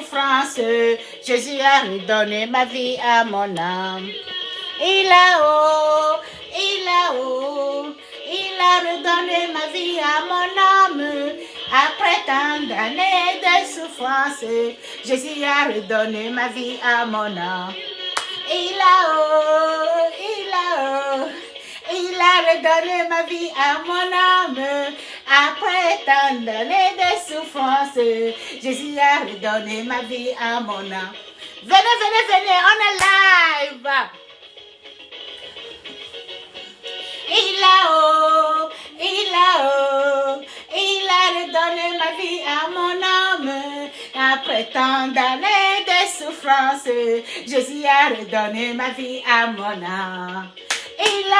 souffrance, Jésus a redonné ma vie à mon âme. Il a redonné ma vie à mon âme. Après tant d'années de souffrance, Jésus a redonné ma vie à mon âme. Il a redonné ma vie à mon âme. Après tant d'années de souffrance, Jésus a redonné ma vie à mon âme. Venez, on est live. Il a redonné ma vie à mon âme. Après tant d'années de souffrance, Jésus a redonné ma vie à mon âme. Il a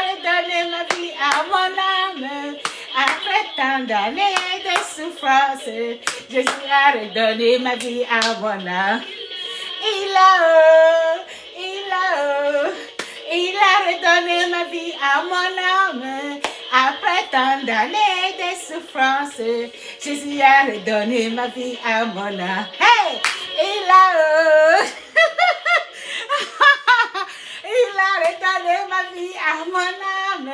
redonné ma vie à mon âme. Après tant d'années de souffrance, Jésus a redonné ma vie à mon âme. Il a redonné ma vie à mon âme. Après tant d'années de souffrance, Jésus a redonné ma vie à mon âme. Hey! Il a redonné ma vie à mon âme.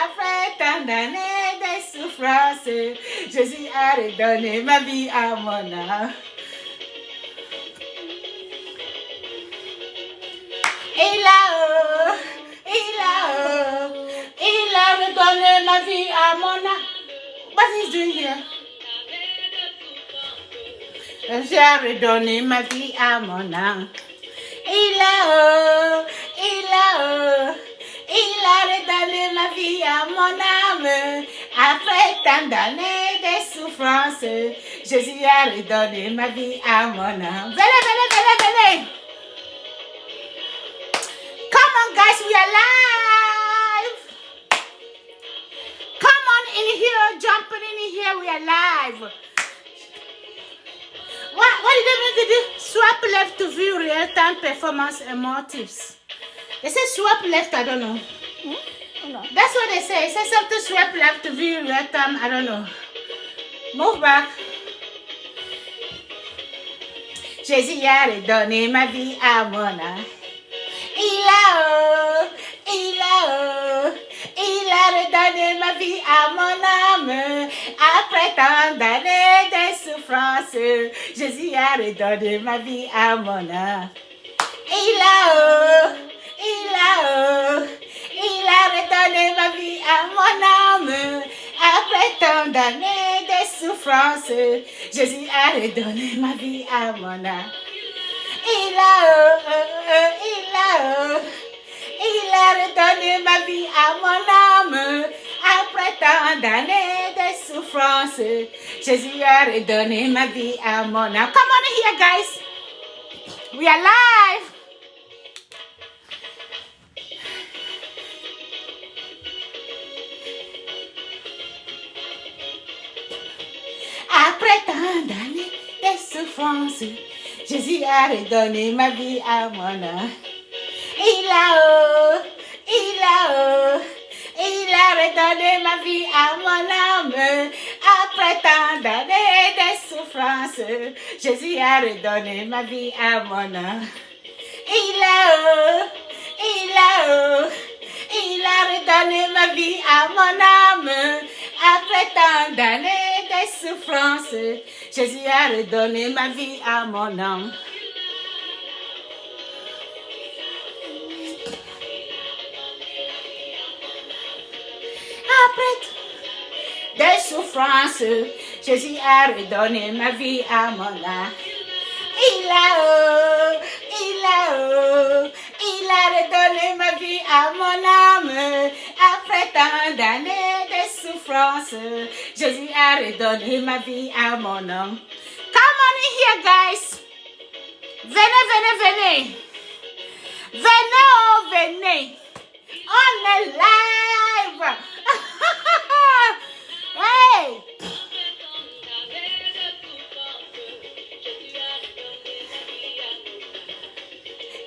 Après tant d'années de souffrance, Jésus a redonné ma vie à mon âme. Il a redonné ma vie à mon âme. What is doing here? Jésus a redonné ma vie à mon âme. Il a redonné ma vie à mon âme. Après tant d'années de souffrance, Jésus a redonné ma vie à mon âme. Venez. Come on, guys, we are live. Come on in here, jumping in here, we are live. What did they mean to do? Swap left to view real-time performance and more tips. They say swap left, I don't know. That's what they say. It says something swap left to view real-time, I don't know. Move back. Jésus a redonné ma vie à mon âme. Il a redonné ma vie à mon âme. Après tant d'années de souffrance, Jésus a redonné ma vie à mon âme. Il a redonné ma vie à mon âme. Après tant d'années de souffrance, Jésus a redonné ma vie à mon âme. Il a redonné ma vie à mon âme. Après tant d'années de souffrance, Jésus a redonné ma vie à mon âme. Come on here, guys. We are live. Après tant d'années de souffrance, Jésus a redonné ma vie à mon âme. Il a redonné ma vie à mon âme. Après tant d'années de souffrance, Jésus a redonné ma vie à mon âme. Il a redonné ma vie à mon âme. Après tant d'années de souffrance, Jésus a redonné ma vie à mon âme. Après des souffrances, Jésus a redonné ma vie à mon âme. Il a redonné ma vie à mon âme. Après tant d'années de souffrance, Jésus a redonné ma vie à mon âme. Come on in here, guys. Venez. Venez. On est live. Hey.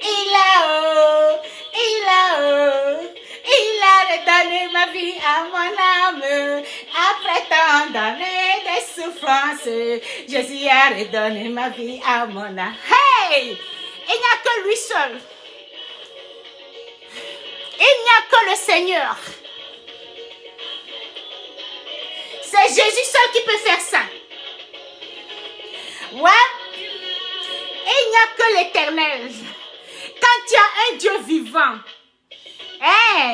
Il a redonné ma vie à mon âme. Après tant d'années des souffrances, Jésus a redonné ma vie à mon âme. Hey! Il n'y a que lui seul. Il n'y a que le Seigneur. C'est Jésus seul qui peut faire ça. Ouais. Il n'y a que l'Éternel. Quand tu as un Dieu vivant. Hey.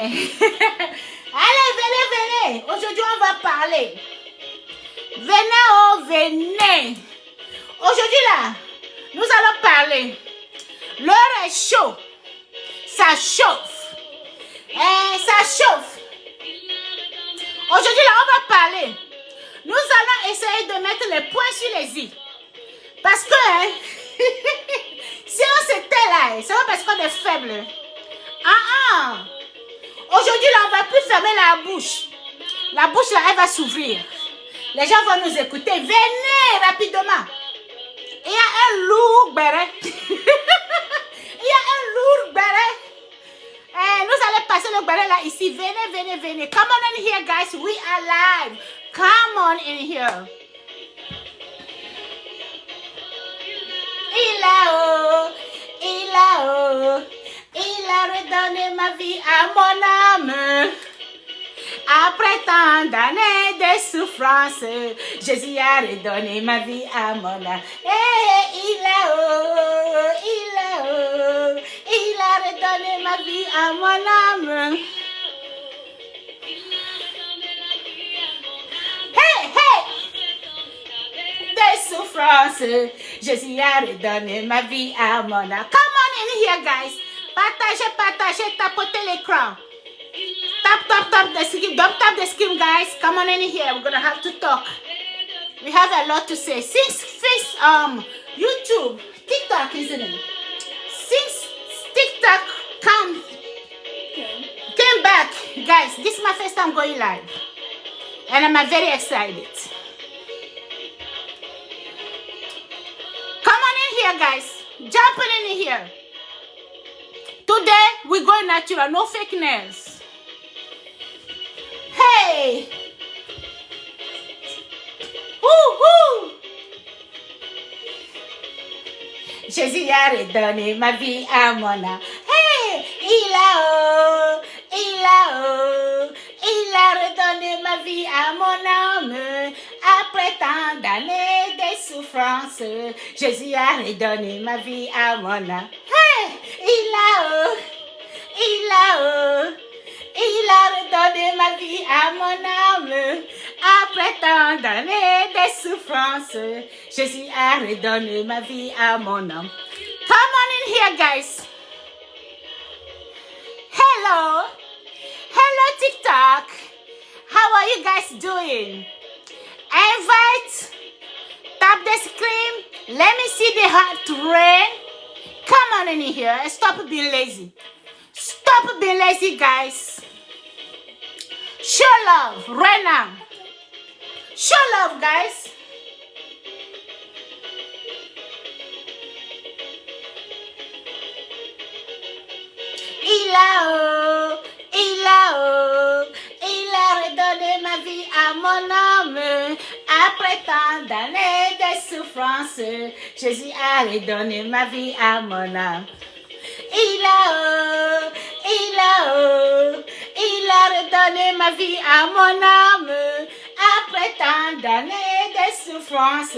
Allez, venez. Aujourd'hui, on va parler. Venez, oh, venez. Aujourd'hui, là, nous allons parler. L'heure est chaud. Ça chauffe. Ça chauffe. Aujourd'hui, là, on va parler. Nous allons essayer de mettre les points sur les i. Parce que, si on s'était là, c'est pas parce qu'on est faible. Aujourd'hui, là, on ne va plus fermer la bouche. La bouche, là, elle va s'ouvrir. Les gens vont nous écouter. Venez rapidement. Il y a un lourd béret. Il y a un lourd béret. Nous allons passer le béret là, ici. Venez. Come on in here, guys. We are live. Come on in here. Il a redonné ma vie à mon âme. Après tant d'années de souffrance, Jésus a redonné ma vie à mon âme. Il a redonné ma vie à mon âme. Des souffrances, Jésus a redonné ma vie à mon âme. Come on in here, guys. Partagez, tapotez l'écran. Tap the screen. Don't tap the screen, guys. Come on in here. We're gonna have to talk. We have a lot to say. Since YouTube, TikTok, isn't it? Since TikTok came back, guys, this is my first time going live, and I'm very excited. Come on in here, guys. Jumping in here. Today, we're going natural. No fake nails. Hey! Woo! Jésus a redonné ma vie à mon âme. Hey! Il a redonné ma vie à mon âme. Après tant d'années de souffrance, Jésus a redonné ma vie à mon âme. Hey! Il a redonné ma vie à mon âme. Après tant d'années de souffrance, Jésus a redonné ma vie à mon âme. Come on in here, guys. Hello TikTok. How are you guys doing? Invite. Tap the screen. Let me see the heart rain. Come on in here. Stop being lazy. Stop being lazy, guys. Show love right now. Show love, guys. Il a redonné ma vie à mon âme. Après tant d'années de souffrance, Jésus a redonné ma vie à mon âme. Il a redonné ma vie à mon âme. Après tant d'années de souffrance,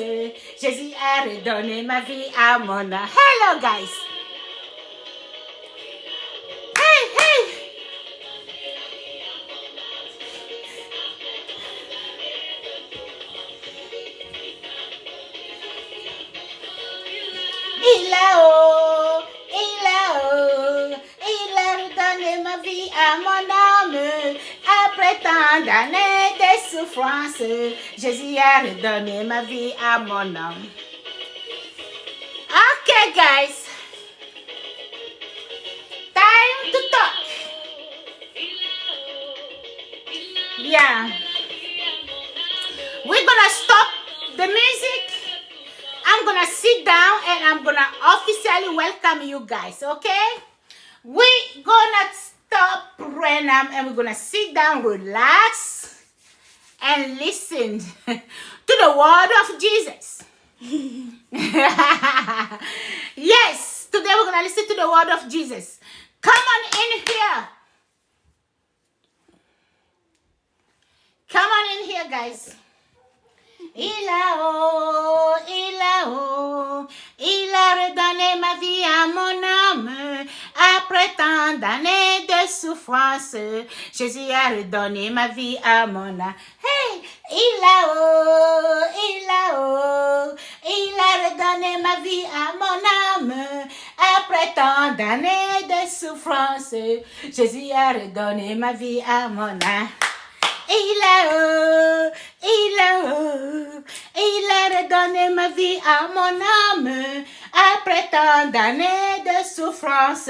Jésus a redonné ma vie à mon âme. Hello, guys. Hey. Il a redonné ma vie à mon âme. Après tant d'années de souffrance, Jésus a redonné ma vie à mon âme. Okay, guys. Time to talk. Yeah. We're gonna stop the music. I'm gonna sit down and I'm gonna officially welcome you guys, okay? We're gonna stop right now and we're gonna sit down, relax, and listen to the word of Jesus. Yes, today we're going to listen to the word of Jesus. Come on in here. Come on in here, guys. Il a redonné ma vie à mon âme. Après tant d'années de souffrance, Jésus a redonné ma vie à mon âme. Hey, il a redonné ma vie à mon âme. Après tant d'années de souffrance, Jésus a redonné ma vie à mon âme. Il a redonné ma vie à mon âme. Après tant d'années de souffrance,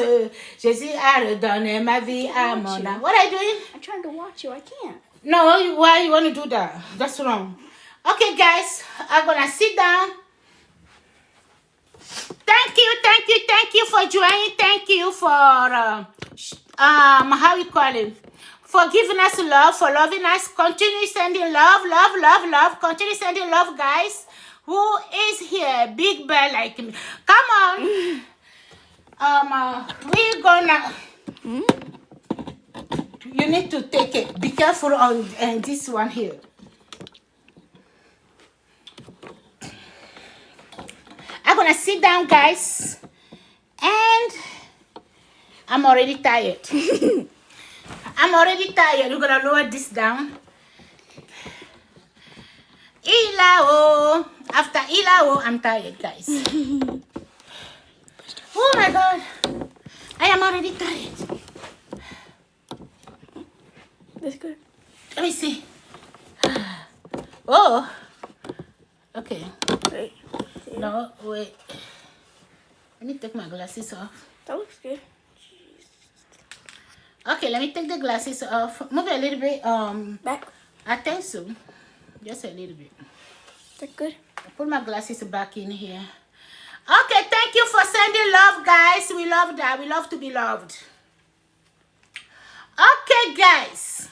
Jésus a redonné ma vie à mon âme. What are you doing? I'm trying to watch you. I can't. No, why you want to do that? That's wrong. Okay, guys, I'm gonna sit down. Thank you for joining. Thank you for how you call it? For giving us love, for loving us. Continue sending love. Continue sending love, guys. Who is here? Big bear like me. Come on. We're gonna... You need to take it. Be careful on this one here. I'm gonna sit down, guys. And I'm already tired. We're gonna lower this down. Ilao. After Ilao, I'm tired, guys. Oh my God. I am already tired. That's good. Let me see. Oh. Okay. Wait. No, wait. Let me take my glasses off. That looks good. Okay, let me take the glasses off. Move it a little bit. Back. I think so. Just a little bit. That's good. Put my glasses back in here. Okay, thank you for sending love, guys. We love that. We love to be loved. Okay, guys.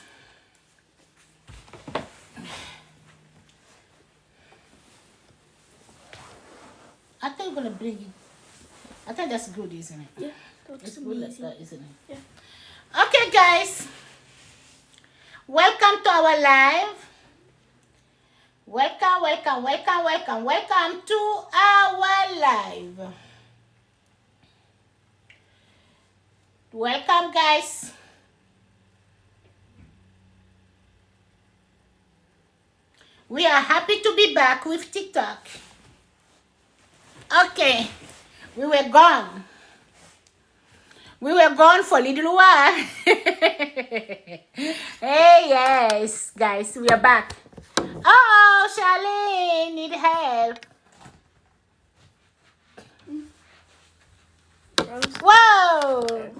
I think I'm gonna bring it. I think that's good, isn't it? Yeah. That's It's good like amazing. that, isn't it? Yeah. Okay, guys. Welcome to our live. Welcome to our live. Welcome, guys. We are happy to be back with TikTok. Okay, we were gone. We were gone for a little while. Hey, yes, guys, we are back. Oh, Charlene, need help. Whoa.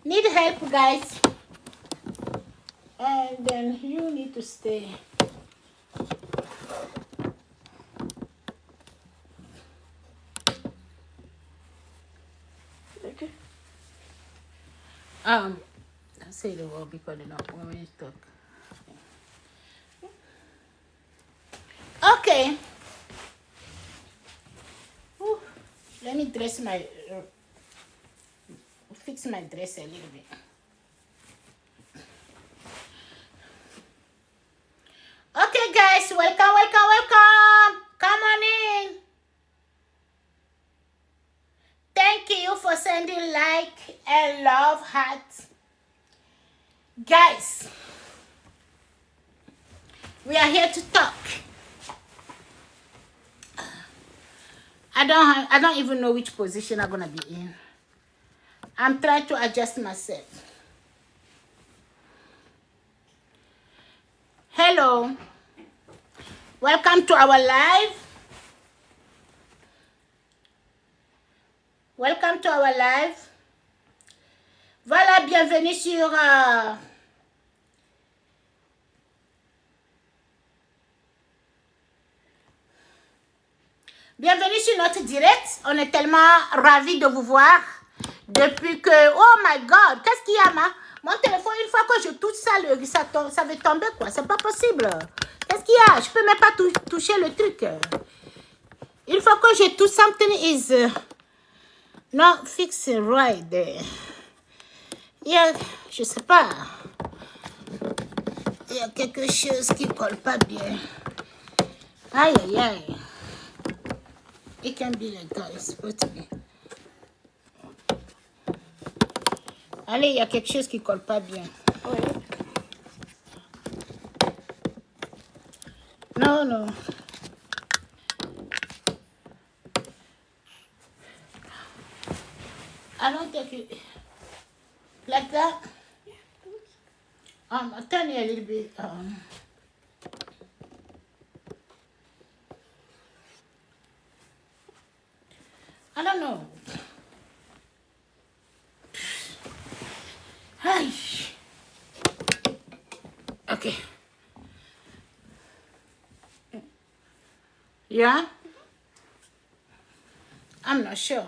Need help, guys. And then you need to stay. Okay. Let's say the word because they don't want me to talk. Okay. Whew. Let me dress my fix my dress a little bit. Okay, guys, welcome. Come on in. Thank you for sending like and love heart. Guys, we are here to talk. I don't even know which position I'm gonna be in. I'm trying to adjust myself. Hello. Welcome to our live. Welcome to our live. Voilà, bienvenue sur bienvenue sur notre direct. On est tellement ravis de vous voir depuis que... Oh my God, qu'est-ce qu'il y a, ma? Mon téléphone, une fois que je touche ça, ça va tomber, quoi. C'est pas possible. Qu'est-ce qu'il y a? Je peux même pas toucher le truc. Il faut que je touche. Something is not fixed right there. Yeah, je sais pas. Il y a quelque chose qui colle pas bien. Aïe, aïe, aïe. It can be like that. It's supposed to be. Allez, il y a quelque chose qui colle pas bien. Oui. Non, non. I don't think it, like that. Turn it a little bit. I don't know. Hi. Okay. Yeah? I'm not sure.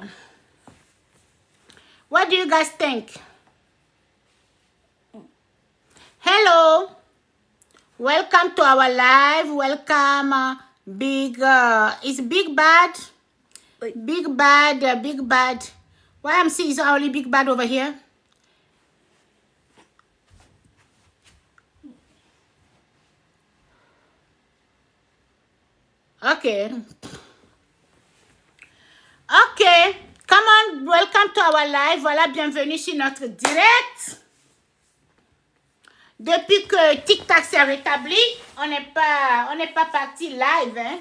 What do you guys think? Hello. Welcome to our live. Welcome, is Big Bad? Wait. Big Bad, Big Bad. YMC is only Big Bad over here. Okay. Okay. Come on, welcome to our live. Voilà, bienvenue sur notre direct. Depuis que TikTok s'est rétabli, on n'est pas parti live, hein.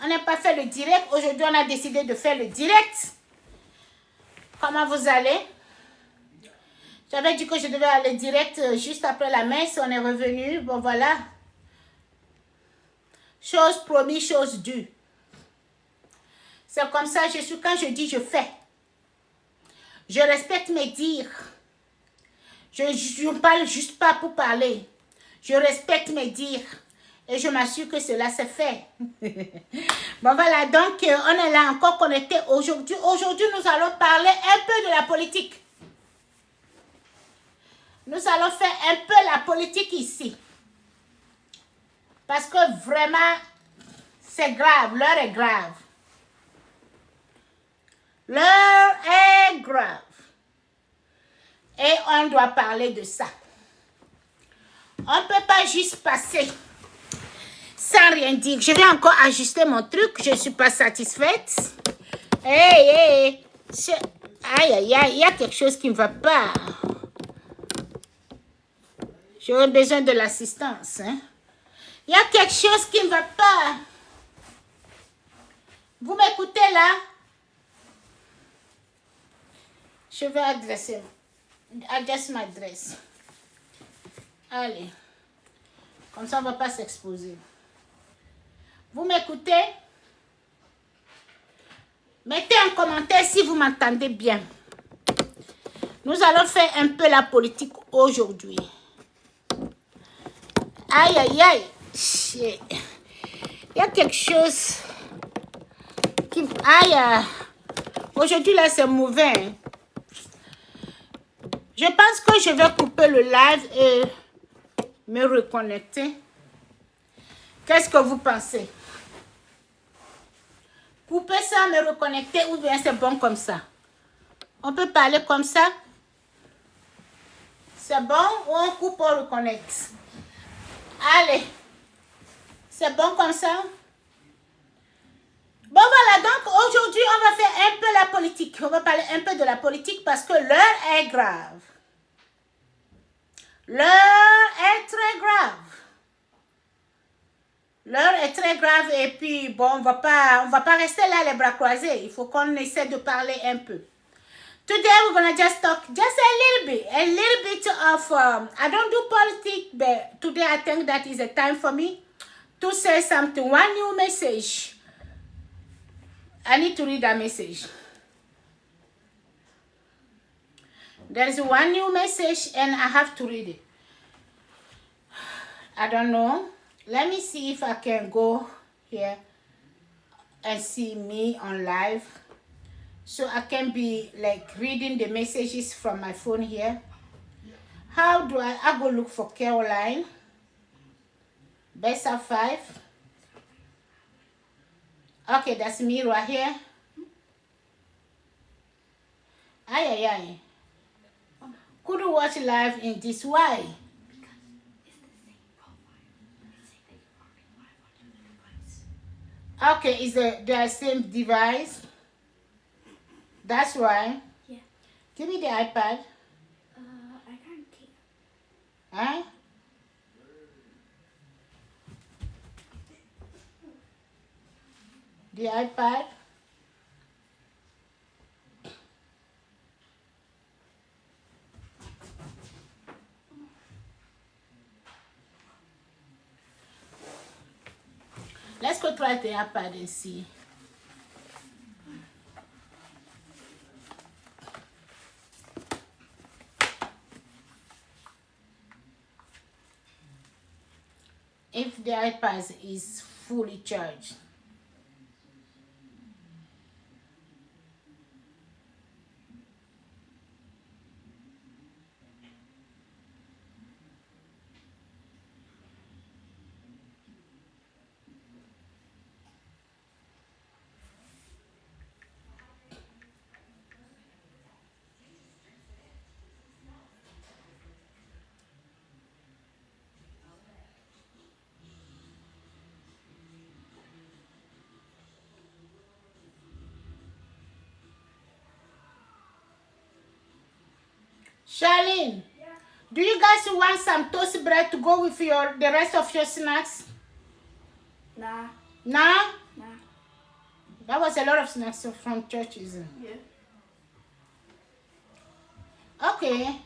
On n'a pas fait le direct. Aujourd'hui, on a décidé de faire le direct. Comment vous allez? J'avais dit que je devais aller direct juste après la messe. On est revenu. Bon, voilà. Chose promise, chose due. C'est comme ça, je suis quand je dis, je fais. Je respecte mes dires. Je ne parle juste pas pour parler. Je respecte mes dires. Et je m'assure que cela s'est fait. Bon, voilà, donc on est là encore connecté aujourd'hui. Aujourd'hui, nous allons parler un peu de la politique. Nous allons faire un peu la politique ici. Parce que vraiment, c'est grave. L'heure est grave. L'heure est grave. Et on doit parler de ça. On ne peut pas juste passer sans rien dire. Je vais encore ajuster mon truc. Je ne suis pas satisfaite. Hey. Aïe, aïe, aïe. Il y a quelque chose qui ne va pas. J'aurais besoin de l'assistance. Hein? Il y a quelque chose qui ne va pas. Vous m'écoutez là? Je vais adresser. Adresse ma adresse. Allez. Comme ça, on ne va pas s'exposer. Vous m'écoutez? Mettez un commentaire si vous m'entendez bien. Nous allons faire un peu la politique aujourd'hui. Aïe, aïe, aïe. Il y a quelque chose qui... Aïe. Aujourd'hui, là, c'est mauvais. Hein? Je pense que je vais couper le live et me reconnecter. Qu'est-ce que vous pensez? Couper ça, me reconnecter ou bien c'est bon comme ça? On peut parler comme ça? C'est bon ou on coupe, on reconnecte? Allez. C'est bon comme ça? Bon voilà, donc aujourd'hui on va faire un peu la politique. On va parler un peu de la politique parce que l'heure est grave. L'heure est très grave. L'heure est très grave et puis bon, on va pas rester là les bras croisés. Il faut qu'on essaie de parler un peu. Today we're gonna just talk just a little bit of I don't do politics, but today I think that is a time for me to say something. One new message. I need to read that message. There is one new message and I have to read it. I don't know. Let me see if I can go here and see me on live. So I can be like reading the messages from my phone here. How do I go look for Caroline? Best of 5. Okay, that's me right here. Aye, aye, aye. Couldn't watch live in this way. Okay, is the same device? That's why. Yeah. Give me the iPad. I can't take. Huh? The iPad. Let's go try the iPad and see. If the iPad is fully charged. Charlene, do you guys want some toast bread to go with the rest of your snacks? Nah. Nah? Nah. That was a lot of snacks from church, isn't it? Yeah. Okay.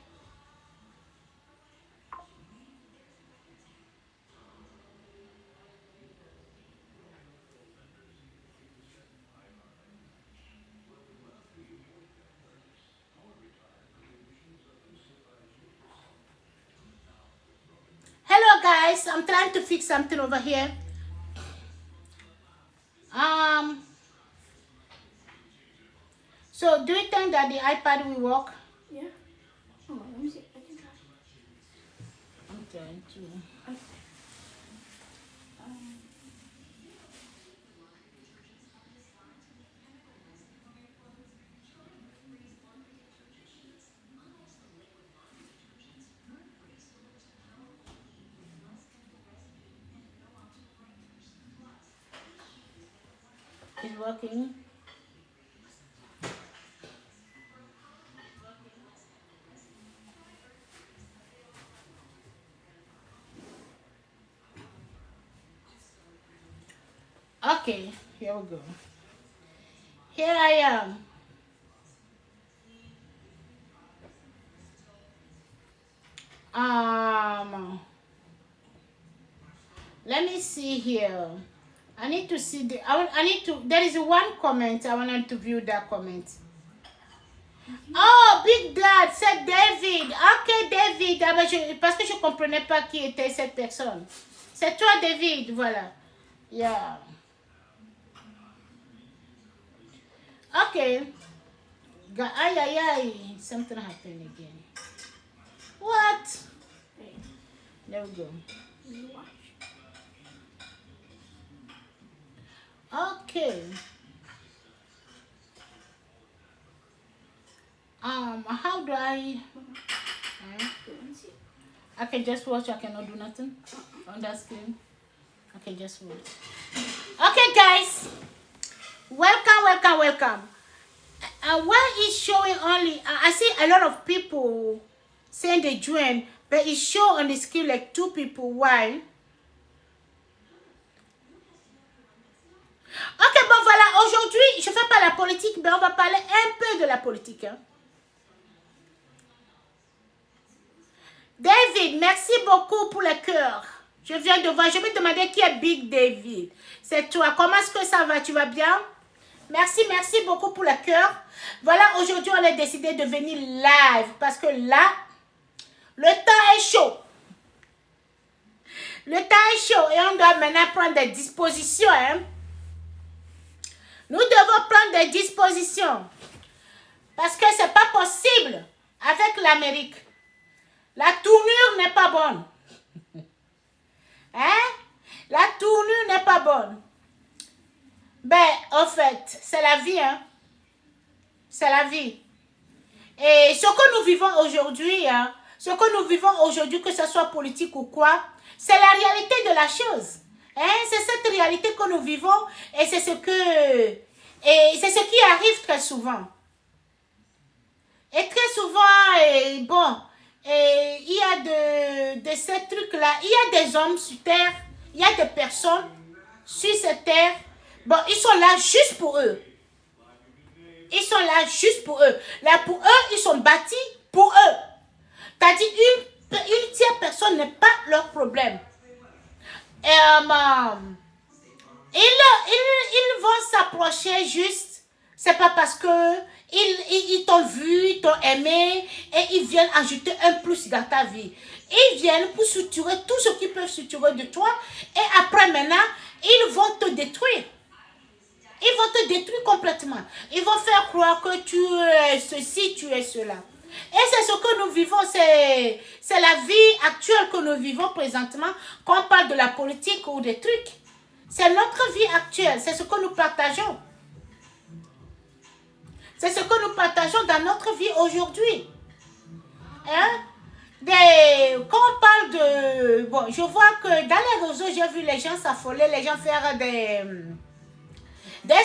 Hello guys, I'm trying to fix something over here. So do you think that the iPad will work? Yeah. Hold on, let me see. I can try. I'm trying to. It's working. Okay, here we go. Here I am. Let me see here. I need to see there is one comment. I wanted to view that comment. Oh, Big Dad, c'est David. Ok, David. Ah ben parce que je ne comprenais pas qui était cette personne. C'est toi, David, voilà. Yeah. Okay. Ay, ay, ay. Something happened again. What? There we go. Okay. How do I can just watch, I cannot do nothing on that screen. I can just watch. Okay guys. Welcome. Where is showing only I see a lot of people saying they join, but it show on the screen like 2 people. Why? Ok, bon voilà, aujourd'hui, je ne fais pas la politique, mais on va parler un peu de la politique. Hein. David, merci beaucoup pour le cœur. Je viens de voir, je vais demander qui est Big David. C'est toi, comment est-ce que ça va? Tu vas bien? Merci beaucoup pour le cœur. Voilà, aujourd'hui, on a décidé de venir live parce que là, le temps est chaud. Le temps est chaud et on doit maintenant prendre des dispositions. Hein. Nous devons prendre des dispositions parce que ce n'est pas possible avec l'Amérique. La tournure n'est pas bonne. Hein? La tournure n'est pas bonne. Ben, en fait, c'est la vie, hein. C'est la vie. Et ce que nous vivons aujourd'hui, hein, ce que nous vivons aujourd'hui, que ce soit politique ou quoi, c'est la réalité de la chose. Hein? C'est cette réalité que nous vivons et c'est ce qui arrive très souvent. Et très souvent, bon, il y a de ces trucs-là, il y a des hommes sur terre, il y a des personnes sur cette terre, bon, ils sont là juste pour eux. Ils sont là juste pour eux. Là, pour eux, ils sont bâtis pour eux. C'est-à-dire, une tierce personne n'est pas leur problème. Ils vont s'approcher juste, c'est pas parce que ils t'ont vu, ils t'ont aimé, et ils viennent ajouter un plus dans ta vie. Ils viennent pour suturer tout ce qu'ils peuvent suturer de toi, et après maintenant, ils vont te détruire. Ils vont te détruire complètement. Ils vont faire croire que tu es ceci, tu es cela. Et c'est ce que nous vivons, c'est la vie actuelle que nous vivons présentement, quand on parle de la politique ou des trucs. C'est notre vie actuelle, c'est ce que nous partageons. C'est ce que nous partageons dans notre vie aujourd'hui. Hein? Quand on parle de... Bon, je vois que dans les réseaux, j'ai vu les gens s'affoler, les gens faire des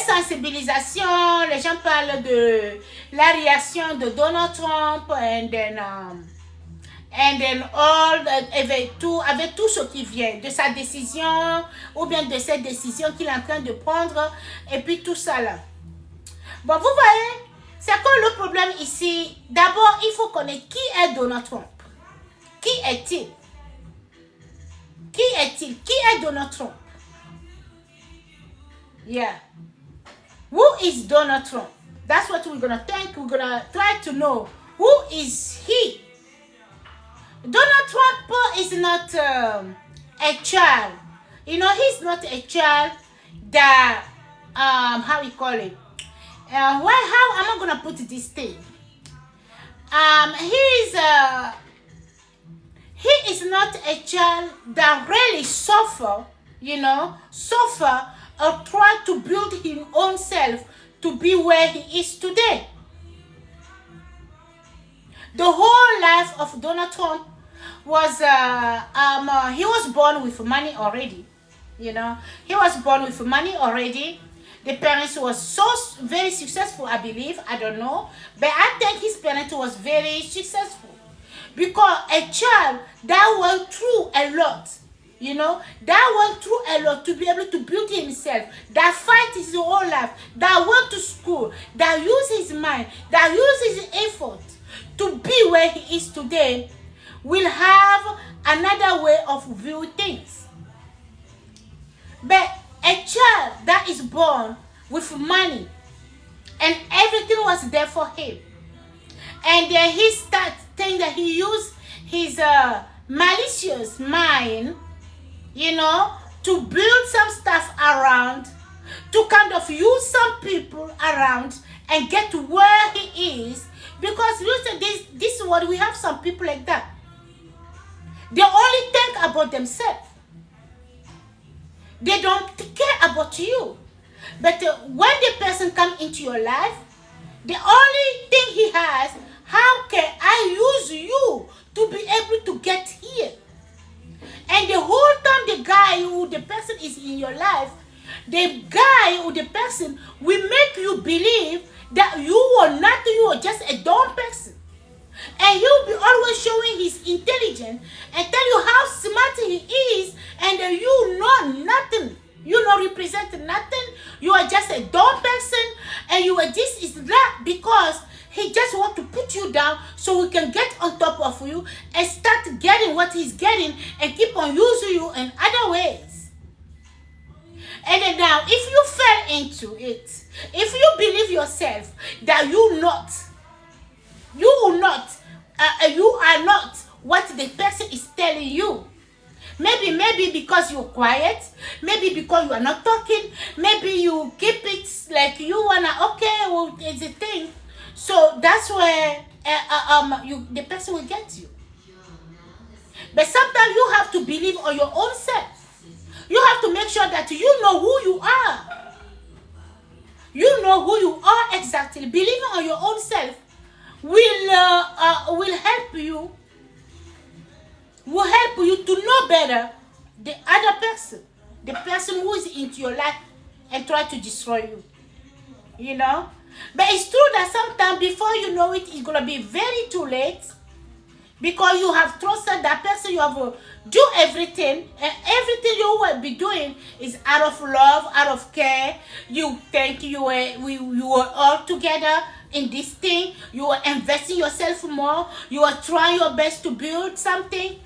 sensibilisations, les gens parlent de la réaction de Donald Trump and then all, avec tout ce qui vient, de sa décision ou bien de cette décision qu'il est en train de prendre et puis tout ça là. Bon, vous voyez, c'est que le problème ici, d'abord, il faut connaître qui est Donald Trump. Qui est-il? Qui est-il? Qui est Donald Trump? Yeah. Who is Donald Trump? That's what we're going to think. We're going to try to know. Who is he? Donald Trump is not a child. You know, he's not a child that, how we call it? How am I going to put this thing? He is not a child that really suffer, you know, or try to build his own self to be where he is today. The whole life of Donald Trump was, he was born with money already, you know. He was born with money already. The parents was very successful, I believe. I don't know. But I think his parents was very successful. Because a child that went through a lot, you know, that went through a lot to be able to build himself, that fight his whole life, that went to school, that used his mind, that used his effort to be where he is today, will have another way of viewing things. But a child that is born with money and everything was there for him, and then he starts thinking that he used his malicious mind, you know, to build some stuff around, to kind of use some people around and get to where he is. Because this is what we have, some people like that. They only think about themselves. They don't care about you. But when the person comes into your life, the only thing he has, how can I use you to be able to get here? And the whole time the person is in your life, the guy or the person will make you believe that you are just a dumb person. And he'll be always showing his intelligence and tell you how smart he is, and you know nothing. You don't represent nothing. You are just a dumb person, and you are this is that because he just want to put you down so he can get on top of you and start getting what he's getting and keep on using you in other ways. And then now, if you fell into it, if you believe yourself that you are not what the person is telling you. Maybe because you're quiet, maybe because you are not talking, maybe you keep it like you wanna, okay, well, it's a thing. So that's where the person will get you. But sometimes you have to believe on your own self. You have to make sure that you know who you are. You know who you are exactly. Believing on your own self will help you. Will help you to know better the other person, the person who is into your life and try to destroy you. You know? But it's true that sometimes before you know it, it's gonna be very too late. Because you have trusted that person, you have do everything, and everything you will be doing is out of love, out of care. You think you were all together in this thing. You are investing yourself more. You are trying your best to build something.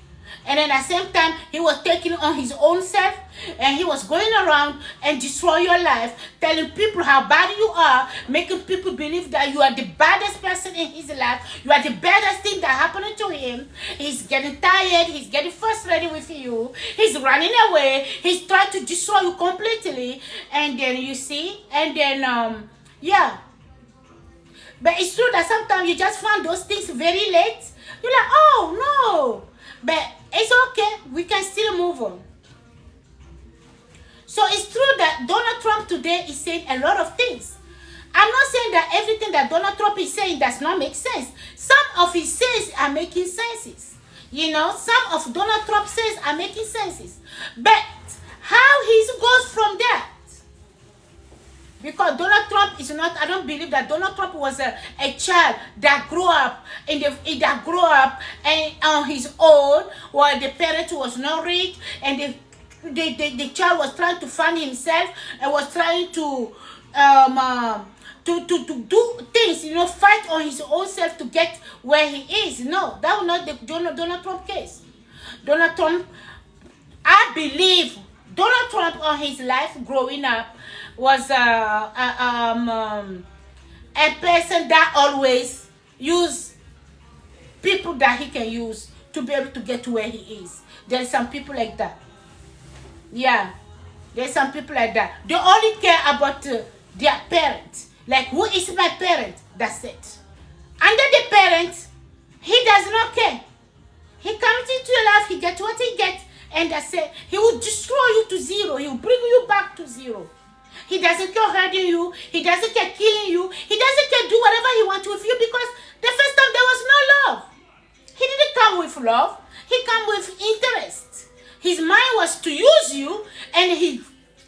And then at the same time, he was taking on his own self, and he was going around and destroy your life, telling people how bad you are, making people believe that you are the baddest person in his life, you are the baddest thing that happened to him. He's getting tired, he's getting frustrated with you, he's running away, he's trying to destroy you completely. And then you see, and then, yeah. But it's true that sometimes you just find those things very late. You're like, oh, no. But it's okay. We can still move on. So it's true that Donald Trump today is saying a lot of things. I'm not saying that everything that Donald Trump is saying does not make sense. Some of his says are making senses. You know, some of Donald Trump says are making senses. But how he goes from that? Because Donald Trump is not, I don't believe that Donald Trump was a child that grew up and on his own, while the parent was not rich, and the child was trying to fund himself and was trying to do things, you know, fight on his own self to get where he is. No, that was not the Donald Trump case. Donald Trump, I believe Donald Trump on his life growing up was a person that always use people that he can use to be able to get to where he is. There's some people like that. Yeah, there's some people like that. They only care about their parents. Like, who is my parent? That's it. And then the parent, he does not care. He comes into your life, he gets what he gets, and that's it. He will destroy you to zero. He will bring you back to zero. He doesn't care hurting you. He doesn't care killing you. He doesn't care do whatever he wants with you, because the first time there was no love. He didn't come with love. He came with interest. His mind was to use you, and he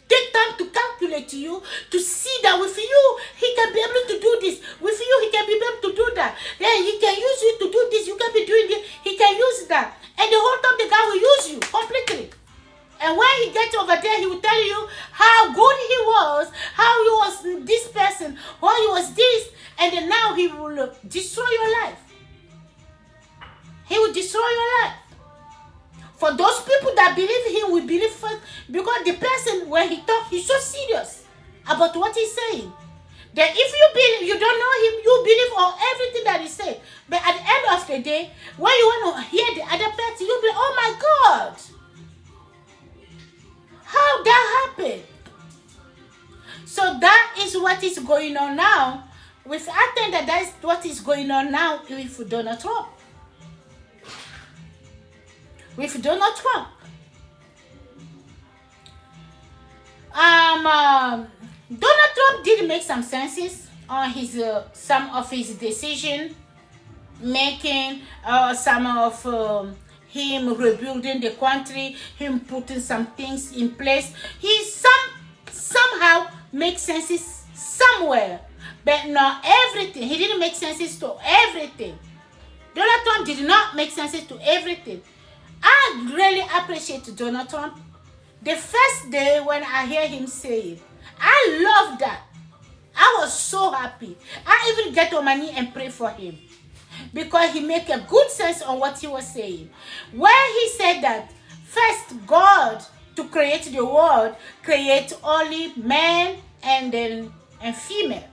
take time to calculate you, to see that with you, he can be able to do this. With you, he can be able to do that. Then he can use you to do this. You can be doing this. He can use that. And the whole time the guy will use you completely. And when he gets over there, he will tell you how good he was, how he was this person, how he was this, and then now he will destroy your life. He will destroy your life. For those people that believe him, we believe first, because the person, when he talks, he's so serious about what he's saying. That if you believe, you don't know him, you believe on everything that he said. But at the end of the day, when you want to hear the other person, you'll be, oh my God, how that happened? So that is what is going on now. I think that is what is going on now with Donald Trump. With Donald Trump. Donald Trump did make some senses on his some of his decision making, some of him rebuilding the country, him putting some things in place. He somehow makes senses somewhere, but not everything. He didn't make senses to everything. Donald Trump did not make senses to everything. I really appreciate Donald Trump. The first day when I hear him say it, I love that. I was so happy. I even get on my knee and pray for him, because he make a good sense on what he was saying. When he said that first God, to create the world, create only man and female.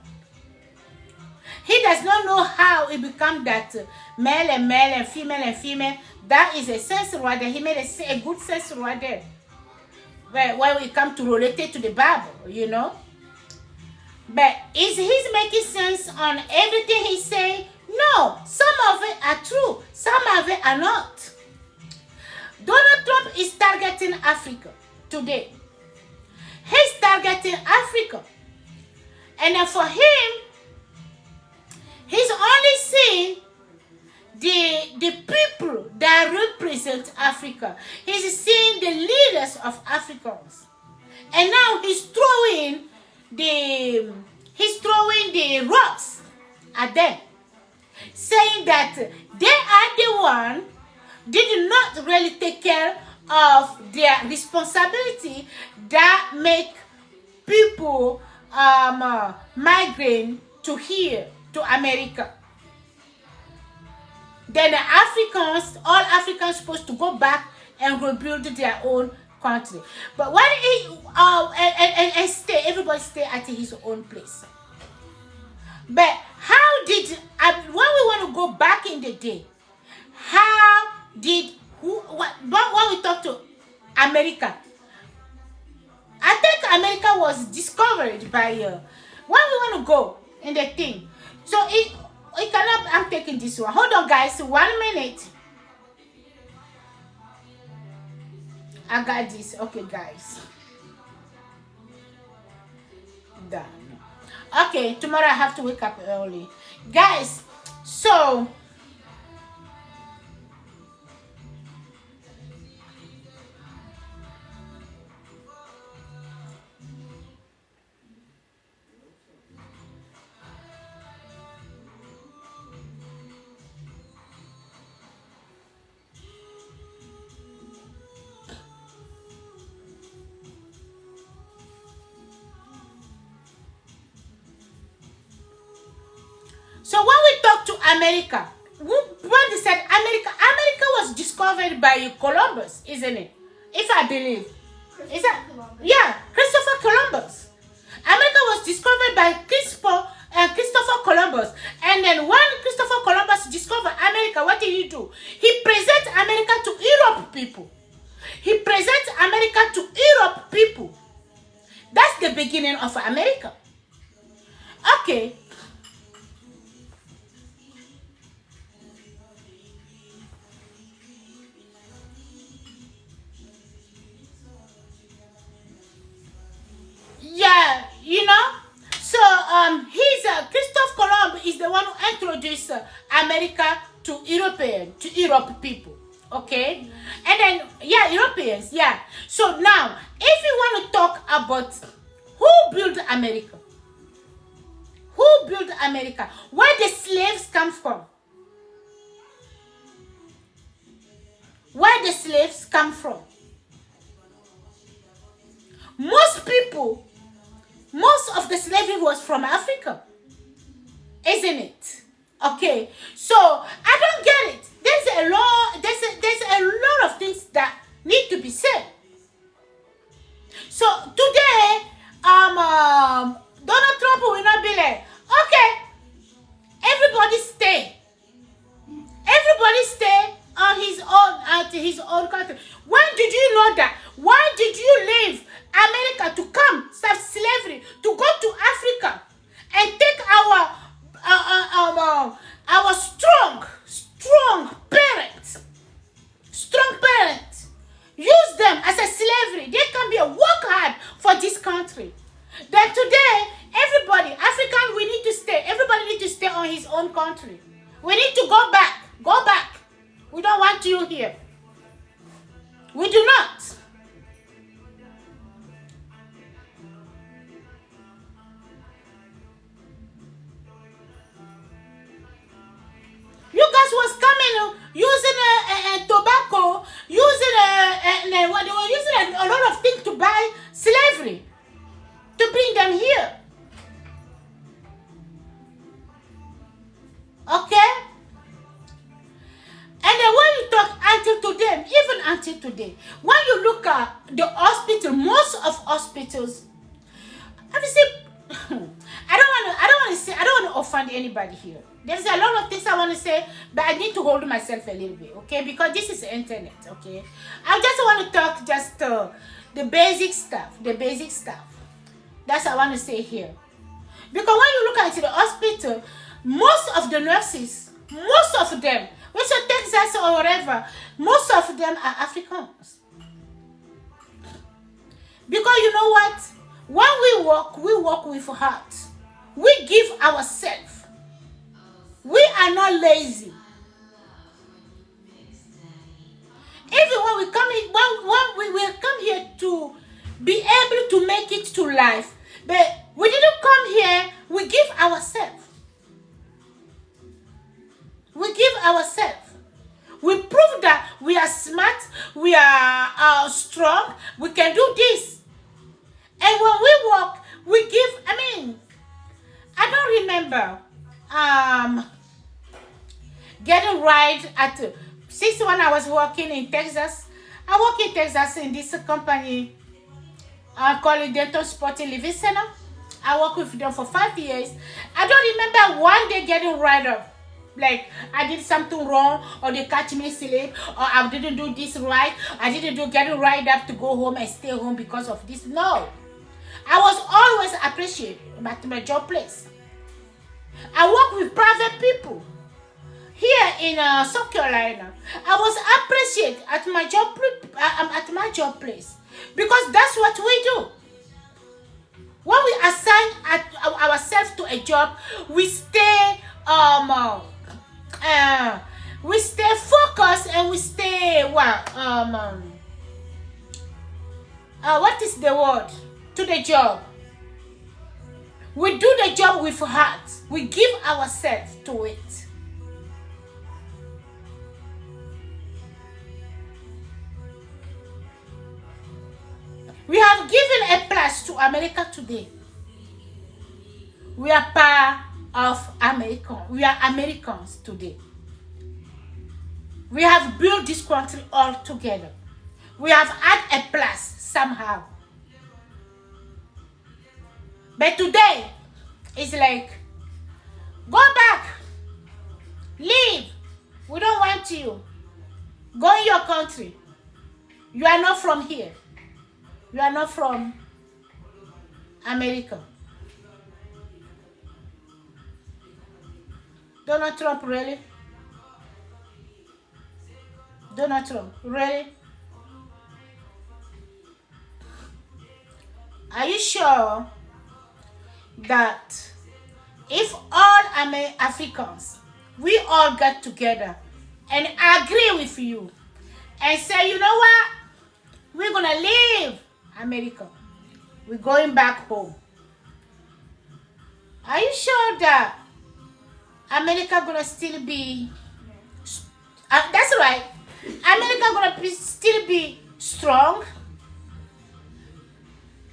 He does not know how it become that male and female and female. That is a sense right there. He made a good sense right there. When we come to relate it to the Bible, you know. But is he making sense on everything he say? No. Some of it are true. Some of it are not. Donald Trump is targeting Africa today. And then for him, he's only seeing the people that represent Africa. He's seeing the leaders of Africans. And now he's throwing the rocks at them, saying that they are the one did not really take care of their responsibility that make people migrate to here, to America. Then the Africans, all Africans supposed to go back and rebuild their own country. But when and stay, everybody stay at his own place. But how did, when we want to go back in the day, how did, when we talk to America, I think America was discovered by, when we want to go in the thing. So it cannot, I'm taking this one. Hold on guys, 1 minute. I got this. Okay guys. Done. Okay, tomorrow I have to wake up early. Guys, so when we talk to America, what they said, America was discovered by Columbus, isn't it? If I believe. Is that? Yeah, Christopher Columbus. America was discovered by Christopher Columbus. And then when Christopher Columbus discovered America, what did he do? He presents America to Europe people. He presents America to Europe people. That's the beginning of America. Okay. Yeah, you know, so Christopher Columbus is the one who introduced America to Europe people, okay? And then, yeah, Europeans, yeah. So now, if you want to talk about who built America, where the slaves come from, most of the slavery was from Africa, isn't it? Okay, so I don't get it. There's a lot of things that need to be said. So today, Donald Trump will not be like, okay, everybody stay on his own country. When did you know that? Why did you leave America to come serve slavery, to go to Africa and take our strong parents, use them as a slavery? They can be a work hard for this country. Then today, everybody, African, we need to stay. Everybody need to stay on his own country. We need to go back. We don't want you here. We do not. You guys was coming using tobacco, they were using a lot of things to buy slavery, to bring them here. Okay? And then when you talk until today, when you look at the hospital, most of hospitals, obviously, I don't want to offend anybody here. There's a lot of things I want to say, but I need to hold myself a little bit, okay? Because this is the internet, okay? I just want to talk just the basic stuff. That's what I want to say here. Because when you look at the hospital, most of the nurses, most of them, which are Texas or whatever, most of them are Africans. Because you know what? When we walk with heart. We give ourselves. We are not lazy. Even when we come in, when we will come here to be able to make it to life, but we didn't come here. We give ourselves. We give ourselves. We prove that we are smart, we are strong, we can do this. And when we walk, we give, I don't remember getting right at, since when I was working in Texas. I work in Texas in this company called Denton Sporting Living Center. I worked with them for 5 years. I don't remember one day getting right up. Like I did something wrong, or they catch me sleep, or I didn't do this right. I didn't do getting right up to go home and stay home because of this. No. I was always appreciated at my job place. I work with private people. Here in South Carolina, I was appreciated at my job place, because that's what we do. When we assign ourselves to a job, we stay focused, and we stay what is the word, to the job. We do the job with heart. We give ourselves to it. We have given a place to America today. We are part of America. We are Americans today. We have built this country all together. We have had a place somehow. But today, it's like, go back, leave. We don't want you. Go in your country. You are not from here. You are not from America. Donald Trump, really? Donald Trump, really? Are you sure that if all Africans, we all get together and agree with you and say, you know what? We're going to leave America. We're going back home. Are you sure that America gonna still be? That's right. America gonna still be strong.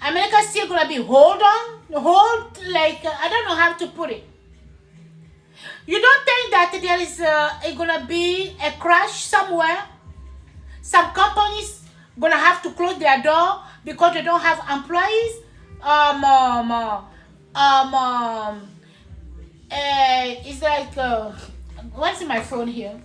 America still gonna be hold like I don't know how to put it. You don't think that there is gonna be a crash somewhere? Some companies gonna have to close their door because they don't have employees. It's like what's in my phone here?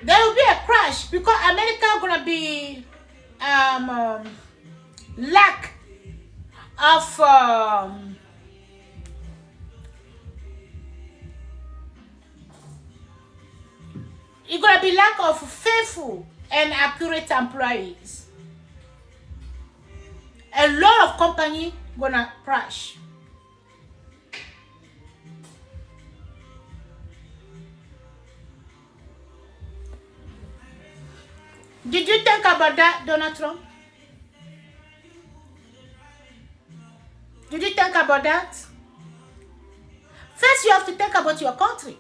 There will be a crash because America gonna be lack of it's gonna be lack of faithful and accurate employees. A lot of company gonna crash. Did you think about that, Donald Trump? Did you think about that? First, you have to think about your country.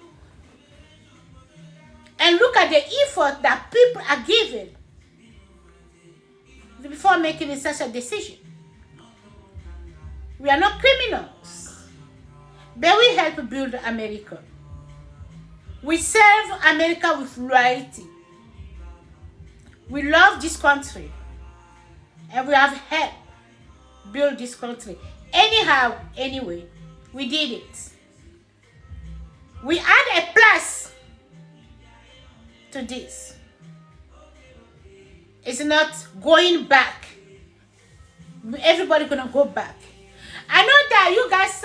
And look at the effort that people are giving before making such a decision. We are not criminals, but we help build America. We serve America with loyalty. We love this country. And we have helped build this country. Anyhow, anyway, we did it. We add a plus to this. It's not going back. Everybody gonna go back. I know that you guys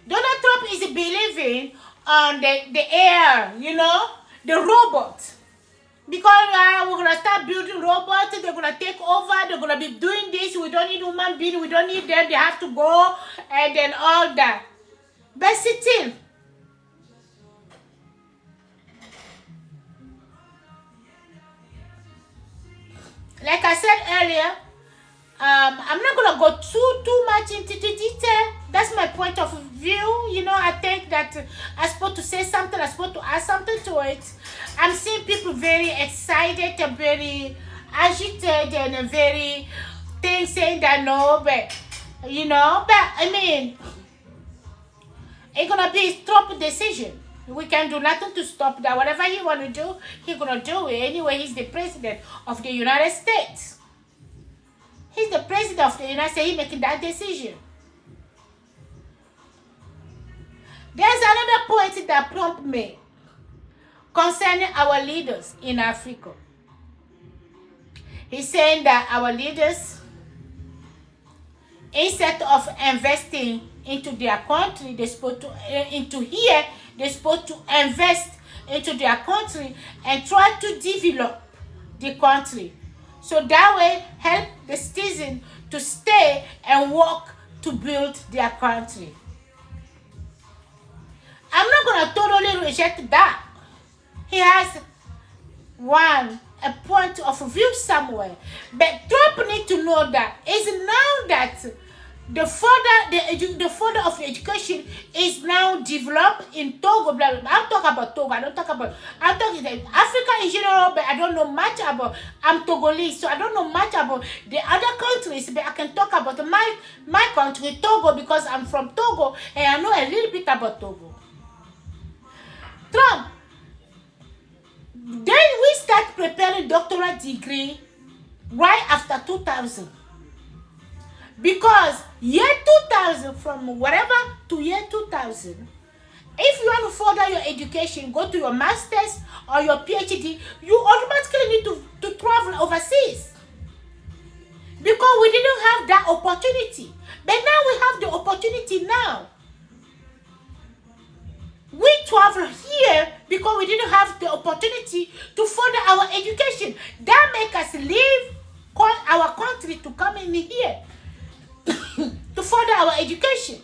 Donald Trump is believing on the air, you know, the robot. Because we're gonna start building robots, they're gonna take over, they're gonna be doing this, we don't need human beings, we don't need them, they have to go, and then all that. But still, like I said earlier, I'm not gonna go too much into the detail. That's my point of view. You know, I think that I'm supposed to say something, I'm supposed to add something to it. I'm seeing people very excited and very agitated and very things saying that no, but you know, but I mean, it's gonna be Trump's decision. We can do nothing to stop that. Whatever he want to do, he's gonna do it. Anyway, he's the president of the United States. He's the president of the United States. He's making that decision. There's another point that Trump made concerning our leaders in Africa. He's saying that our leaders, instead of investing into their country, they're supposed to they're supposed to invest into their country and try to develop the country. So that way, help the citizens to stay and work to build their country. I'm not going to totally reject that. He has a point of view somewhere. But Trump needs to know that it's now that the further of the education is now developed in Togo. Blah, blah, blah. I'm talking about Togo. I'm talking about Africa in general, but I don't know much about. I'm Togolese, so I don't know much about the other countries. But I can talk about my country, Togo, because I'm from Togo and I know a little bit about Togo. Trump. Then we start preparing doctorate degree right after 2000. Because year 2000, from whatever to year 2000, if you want to further your education, go to your master's or your PhD, you automatically need to travel overseas. Because we didn't have that opportunity. But now we have the opportunity now. We travel here because we didn't have the opportunity to further our education. That makes us leave our country to come in here to further our education.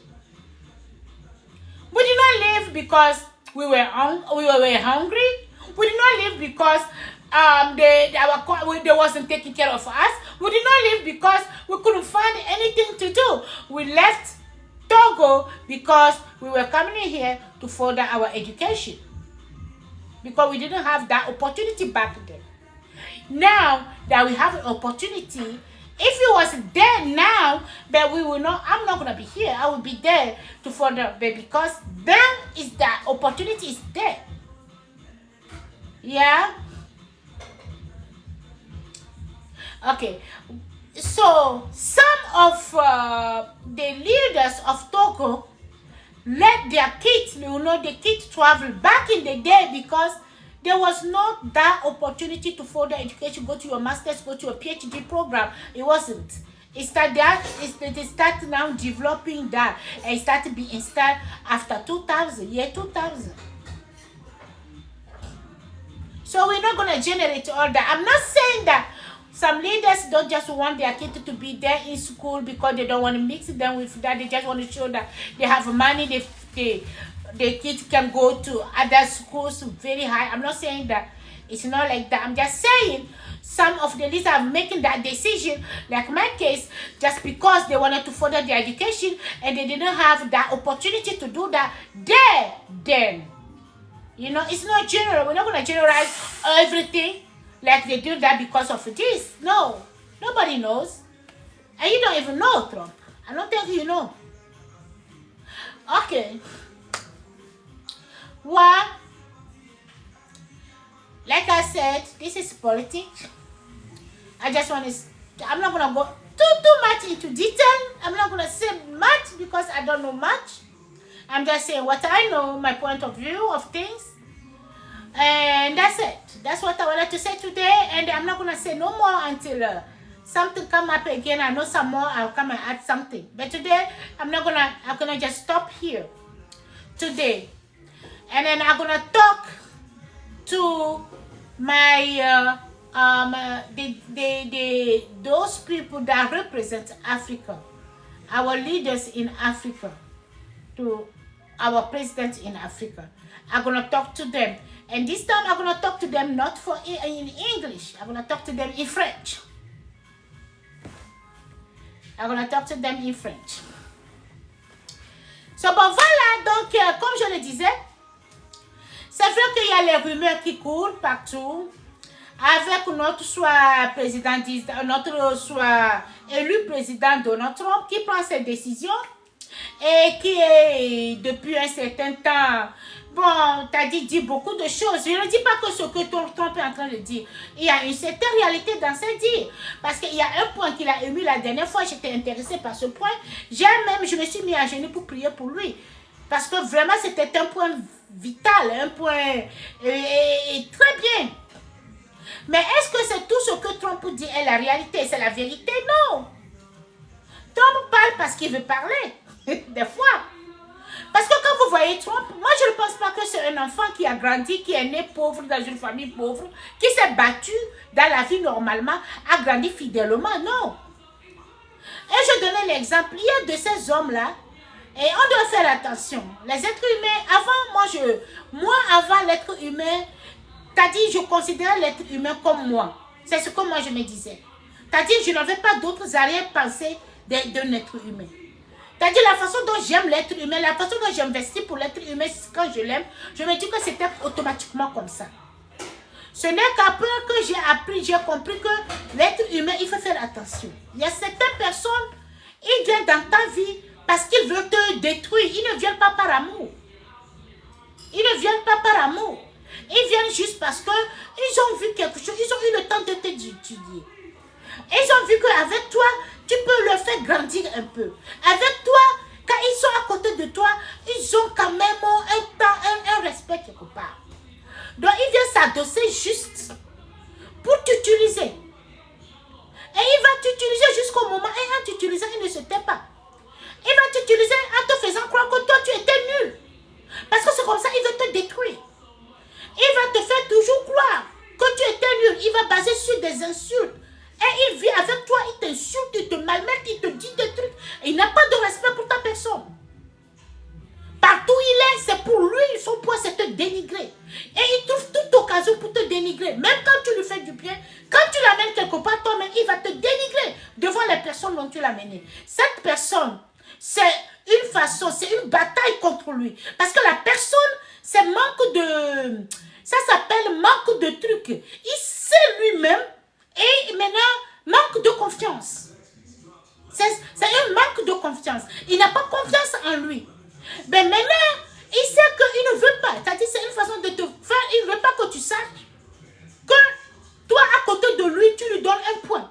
We did not leave because we were hungry. We did not leave because they wasn't taking care of us. We did not leave because we couldn't find anything to do. We left Togo because we were coming in here to further our education. Because we didn't have that opportunity back then. Now that we have an opportunity, if it was there now, but we will not, I'm not gonna be here. I will be there to further, but because then is that opportunity is there. Yeah. Okay. So some of the leaders of Togo let their kids, the kids travel back in the day because there was not that opportunity to further education, go to your master's, go to your PhD program. It wasn't. It started now developing that, and it started being installed after 2000, year 2000. So we're not going to generate all that. I'm not saying that some leaders don't just want their kids to be there in school because they don't want to mix them with that. They just want to show that they have money. The kids can go to other schools very high. I'm not saying that it's not like that. I'm just saying some of the leaders are making that decision, like my case, just because they wanted to further their education and they didn't have that opportunity to do that there, then. It's not general. We're not going to generalize everything like they do that because of this. No. Nobody knows. And you don't even know, Trump. I don't think you know. Okay. Well, like I said, this is politics. I just want to, I'm not going to go too much into detail. I'm not going to say much because I don't know much. I'm just saying what I know, my point of view of things. And that's it. That's what I wanted to say today. And I'm not going to say no more until something come up again. I know some more. I'll come and add something. But today, I'm going to just stop here today. And then I'm going to talk to my, those people that represent Africa, our leaders in Africa, to our president in Africa. I'm going to talk to them. And this time I'm going to talk to them not in English. I'm going to talk to them in French. I'm going to talk to them in French. So bon voilà, donc comme je le disais, c'est vrai qu'il y a les rumeurs qui courent partout avec notre soit élu président Donald Trump qui prend ses décisions et qui est depuis un certain temps, bon, t'as dit beaucoup de choses. Je ne dis pas que ce que Trump est en train de dire. Il y a une certaine réalité dans ses dires. Parce qu'il y a un point qu'il a émis la dernière fois, j'étais intéressée par ce point. Je me suis mis à genoux pour prier pour lui. Parce que vraiment, c'était un point vital, un point très bien. Mais est-ce que c'est tout ce que Trump dit est la réalité? C'est la vérité? Non. Trump parle parce qu'il veut parler. Des fois. Parce que quand vous voyez Trump, moi je ne pense pas que c'est un enfant qui a grandi, qui est né pauvre dans une famille pauvre, qui s'est battu dans la vie normalement, a grandi fidèlement. Non. Et je donnais l'exemple. Il y a de ces hommes-là, et on doit faire attention. Les êtres humains, avant l'être humain, c'est-à-dire je considérais l'être humain comme moi. C'est ce que moi je me disais. C'est-à-dire je n'avais pas d'autres arrière-pensées d'un être humain. C'est-à-dire la façon dont j'aime l'être humain, la façon dont j'investis pour l'être humain quand je l'aime, je me dis que c'était automatiquement comme ça. Ce n'est qu'après que j'ai appris, j'ai compris que l'être humain, il faut faire attention. Il y a certaines personnes, ils viennent dans ta vie parce qu'ils veulent te détruire. Ils ne viennent pas par amour. Ils ne viennent pas par amour. Ils viennent juste parce qu'ils ont vu quelque chose, ils ont eu le temps de t'étudier. Ils ont vu qu'avec toi, tu peux le faire grandir un peu. Avec toi, quand ils sont à côté de toi, ils ont quand même un respect quelque part. Donc, ils viennent s'adosser juste pour t'utiliser. Et il va t'utiliser jusqu'au moment, et en t'utilisant, il ne se tait pas. Il va t'utiliser en te faisant croire que toi, tu étais nul. Parce que c'est comme ça, il veut te détruire. Il va te faire toujours croire que tu étais nul. Il va baser sur des insultes. Et il vit avec toi, il t'insulte, il te malmène, il te dit des trucs. Et il n'a pas de respect pour ta personne. Partout où il est, c'est pour lui, son point, c'est te dénigrer. Et il trouve toute occasion pour te dénigrer. Même quand tu lui fais du bien, quand tu l'amènes quelque part, toi-même, il va te dénigrer devant les personnes dont tu l'as mené. Cette personne, c'est une façon, c'est une bataille contre lui. Parce que la personne, c'est manque de... Ça s'appelle manque de trucs. Il sait lui-même. Et maintenant, manque de confiance. C'est un manque de confiance. Il n'a pas confiance en lui. Mais maintenant, il sait qu'il ne veut pas. C'est-à-dire, c'est une façon de te faire. Il ne veut pas que tu saches que toi, à côté de lui, tu lui donnes un point.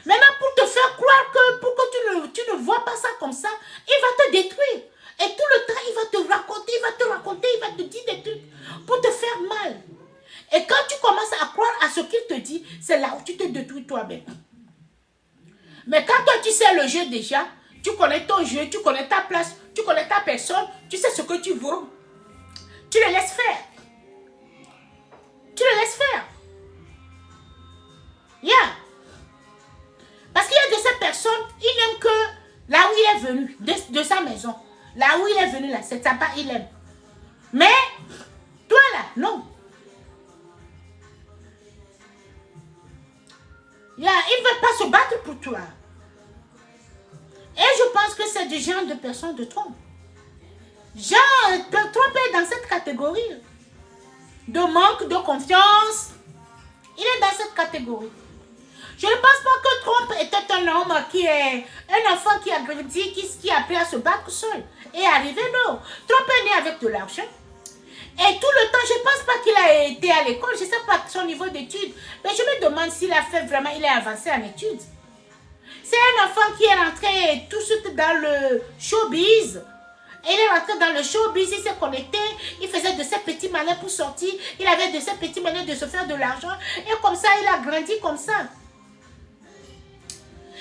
Maintenant, pour te faire croire que, pour que tu ne vois pas ça comme ça, il va te détruire. Et tout le temps, il va te raconter, il va te dire des trucs pour te faire mal. Et quand tu commences à croire à ce qu'il te dit, c'est là où tu te détruis toi-même. Mais quand toi, tu sais le jeu déjà, tu connais ton jeu, tu connais ta place, tu connais ta personne, tu sais ce que tu veux, tu le laisses faire. Tu le laisses faire. Yeah. Parce qu'il y a de ces personnes, ils n'aiment que là où il est venu, de sa maison. Là où il est venu, là, c'est ça, il aime. Mais, toi là, non. Yeah, il ne veut pas se battre pour toi. Et je pense que c'est du genre de personne de Trump. Trump est dans cette catégorie de manque de confiance. Il est dans cette catégorie. Je ne pense pas que Trump était un homme qui est un enfant qui a grandi, qui a appris à se battre seul. Et arrivé, non. Trump est né avec de l'argent. Et tout le temps, je ne pense pas qu'il a été à l'école. Je ne sais pas son niveau d'études. Mais je me demande s'il a fait vraiment, il est avancé en études. C'est un enfant qui est rentré tout de suite dans le showbiz. Il est rentré dans le showbiz, il s'est connecté, il faisait de ses petits malins pour sortir, il avait de ses petits malins de se faire de l'argent, et comme ça, il a grandi comme ça.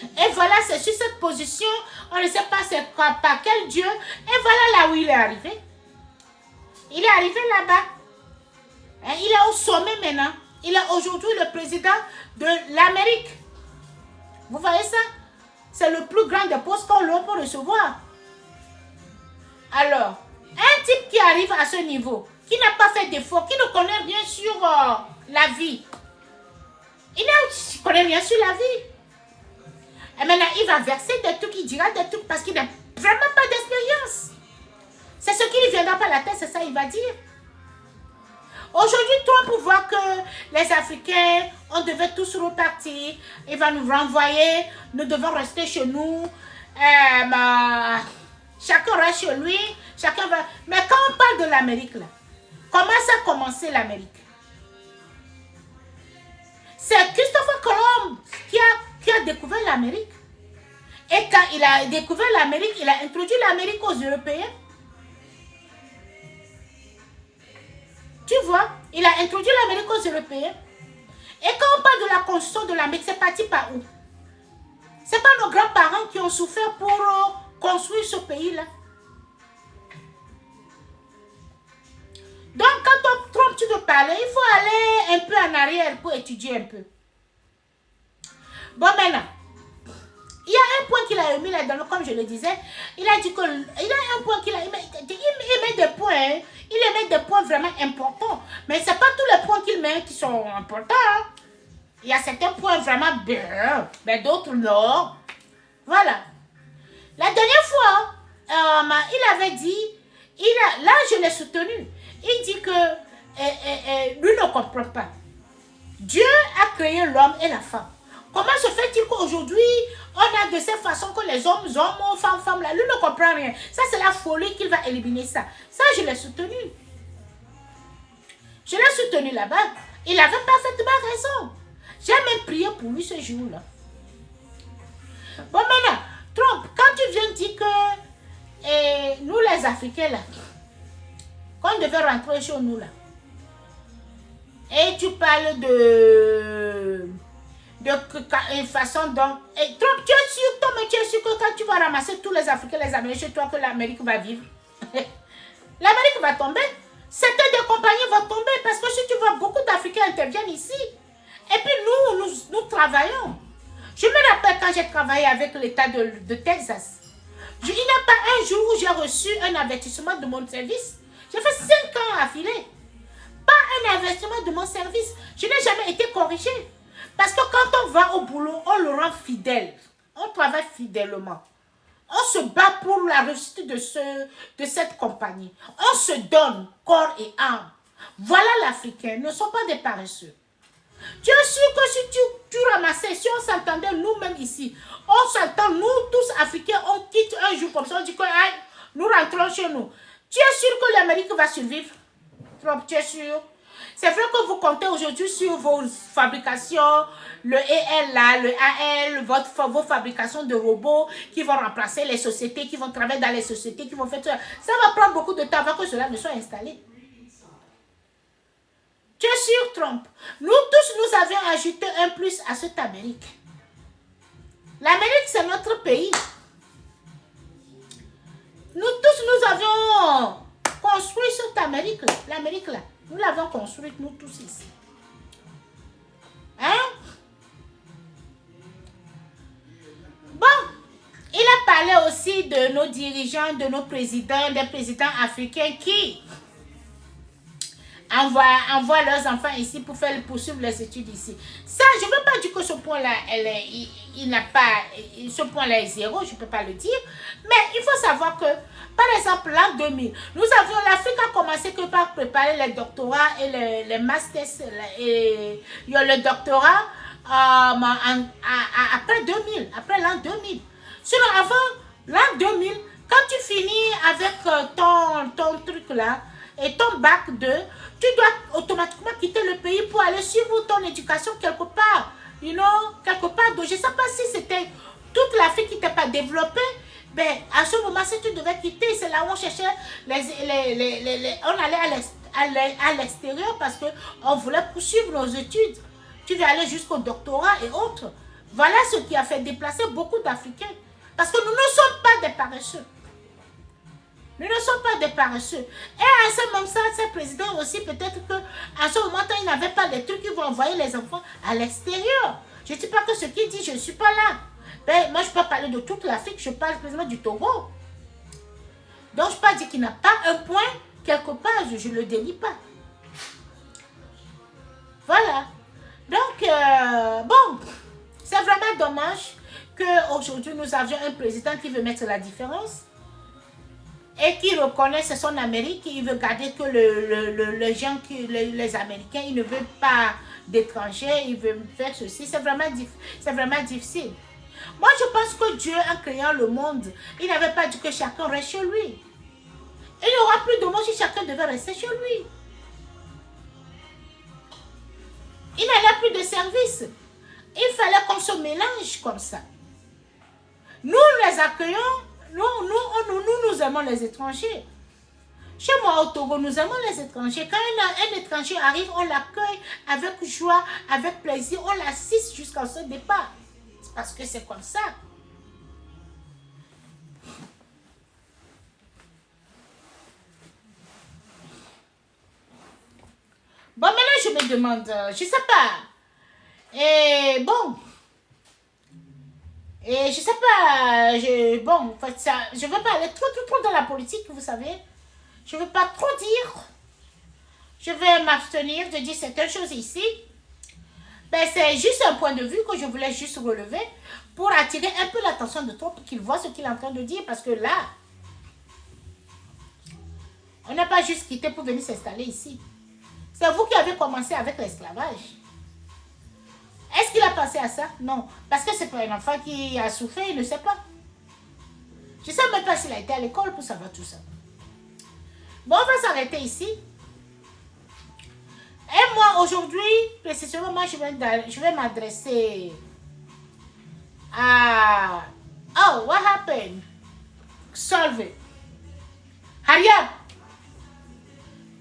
Et voilà, c'est sur cette position, on ne sait pas c'est par quel Dieu, et voilà là où il est arrivé. Il est arrivé là-bas. Il est au sommet maintenant. Il est aujourd'hui le président de l'Amérique. Vous voyez ça? C'est le plus grand des postes qu'on peut recevoir. Alors, un type qui arrive à ce niveau, qui n'a pas fait d'effort, qui ne connaît rien sur la vie, il ne connaît rien sur la vie. Et maintenant, il va verser des trucs, il dira des trucs parce qu'il n'a vraiment pas d'expérience. C'est ce qui lui viendra par la tête, c'est ça il va dire. Aujourd'hui, Trump voit que les Africains, on devait tous repartir, il va nous renvoyer, nous devons rester chez nous. Chacun reste chez lui, chacun va... Mais quand on parle de l'Amérique, là, comment ça a commencé l'Amérique? C'est Christopher Colomb qui a découvert l'Amérique. Et quand il a découvert l'Amérique, il a introduit l'Amérique aux Européens. Tu vois, il a introduit l'Amérique aux Européens. Et quand on parle de la construction de l'Amérique, c'est parti par où? C'est pas nos grands-parents qui ont souffert pour construire ce pays-là. Donc, quand Trump, tu veux parler, il faut aller un peu en arrière pour étudier un peu. Bon, maintenant, il y a un point qu'il a mis là-dedans, comme je le disais. Il a dit que... Il y a un point qu'il a... Il met des points, hein. Il met des points vraiment importants. Mais ce n'est pas tous les points qu'il met qui sont importants. Hein. Il y a certains points vraiment bien, mais d'autres non. Voilà. La dernière fois, il avait dit... Là, je l'ai soutenu. Il dit que lui ne comprend pas. Dieu a créé l'homme et la femme. Comment se fait-il qu'aujourd'hui, on a de cette façon que les hommes, femmes, là, lui ne comprend rien. Ça, c'est la folie qu'il va éliminer ça. Ça, je l'ai soutenu. Je l'ai soutenu là-bas. Il avait parfaitement raison. J'ai même prié pour lui ce jour-là. Bon, maintenant, Trump, quand tu viens dire que nous, les Africains, là, qu'on devait rentrer chez nous, là, et tu parles de façon dont... Et Trump, tu es sûr, Tom, tu es sûr que quand tu vas ramasser tous les Africains, les Américains chez toi, que l'Amérique va vivre. L'Amérique va tomber. Certaines des compagnies vont tomber parce que si tu vois, beaucoup d'Africains interviennent ici. Et puis nous travaillons. Je me rappelle quand j'ai travaillé avec l'État de Texas. Il n'y a pas un jour où j'ai reçu un avertissement de mon service. J'ai fait 5 ans à filer. Pas un avertissement de mon service. Je n'ai jamais été corrigé. Parce que quand on va au boulot, on le rend fidèle. On travaille fidèlement. On se bat pour la réussite de cette compagnie. On se donne corps et âme. Voilà l'Africain. Ne sont pas des paresseux. Tu es sûr que si tu ramassais, si on s'entendait nous-mêmes ici, on s'entend, nous tous Africains, on quitte un jour comme ça, on dit que nous rentrons chez nous. Tu es sûr que l'Amérique va survivre? Trump, tu es sûr? C'est vrai que vous comptez aujourd'hui sur vos fabrications, le EL là, le AL, vos fabrications de robots qui vont remplacer les sociétés, qui vont travailler dans les sociétés, qui vont faire tout ça. Ça va prendre beaucoup de temps avant que cela ne soit installé. Tu es sûr, Trump? Nous tous, nous avions ajouté un plus à cette Amérique. L'Amérique, c'est notre pays. Nous tous, nous avions construit cette Amérique-là. L'Amérique-là. Nous l'avons construite, nous tous ici. Hein? Bon, il a parlé aussi de nos dirigeants, de nos présidents, des présidents africains qui envoient leurs enfants ici pour poursuivre les études ici. Ça, je ne veux pas dire que ce point-là, ce point-là est zéro, je ne peux pas le dire. Mais il faut savoir que, par exemple, l'an 2000, l'Afrique a commencé que par préparer les doctorats et les masters, et le doctorat après 2000, après l'an 2000. Sinon, avant l'an 2000, quand tu finis avec ton truc là, et ton bac 2, tu dois automatiquement quitter le pays pour aller suivre ton éducation quelque part. You know, quelque part. Donc, je ne sais pas si c'était toute l'Afrique qui n'était pas développée. Mais à ce moment, si tu devais quitter, c'est là où on cherchait, on allait à l'extérieur parce qu'on voulait poursuivre nos études. Tu veux aller jusqu'au doctorat et autres. Voilà ce qui a fait déplacer beaucoup d'Africains. Parce que nous ne sommes pas des paresseux. Nous ne sommes pas des paresseux. Et à ce moment, ces présidents aussi, peut-être qu'à ce moment, ils n'avaient pas des trucs qui vont envoyer les enfants à l'extérieur. Je ne dis pas que ce qu'il dit, je ne suis pas là. Mais moi, je peux parler de toute l'Afrique, je parle précisément du Togo. Donc, je ne peux pas dire qu'il n'a pas un point quelque part, je ne le dénie pas. Voilà. Donc, bon, c'est vraiment dommage qu'aujourd'hui, nous avions un président qui veut mettre la différence et qui reconnaisse son Amérique, il veut garder que les gens, les Américains, ils ne veulent pas d'étrangers, ils veulent faire ceci. C'est vraiment difficile. Moi, je pense que Dieu, en créant le monde, il n'avait pas dit que chacun reste chez lui. Il n'y aura plus de monde si chacun devait rester chez lui. Il n'y a plus de service. Il fallait qu'on se mélange comme ça. Nous les accueillons, nous aimons les étrangers. Chez moi au Togo, nous aimons les étrangers. Quand un étranger arrive, on l'accueille avec joie, avec plaisir, on l'assiste jusqu'à son départ. C'est parce que c'est comme ça. Bon, maintenant je me demande, je ne sais pas. Et bon. Et je sais pas, bon, en fait, ça, je ne veux pas aller trop dans la politique, vous savez. Je ne veux pas trop dire. Je vais m'abstenir de dire certaines choses ici. Ben, c'est juste un point de vue que je voulais juste relever pour attirer un peu l'attention de Trump, pour qu'il voit ce qu'il est en train de dire. Parce que là, on n'a pas juste quitté pour venir s'installer ici. C'est vous qui avez commencé avec l'esclavage. Est-ce qu'il a pensé à ça? Non. Parce que c'est pas un enfant qui a souffert, il ne sait pas. Je ne sais même pas s'il a été à l'école pour savoir tout ça. Bon, on va s'arrêter ici. Et moi, aujourd'hui, précisément, moi, je vais m'adresser à... Oh, what happened? Solve it. Hurry up.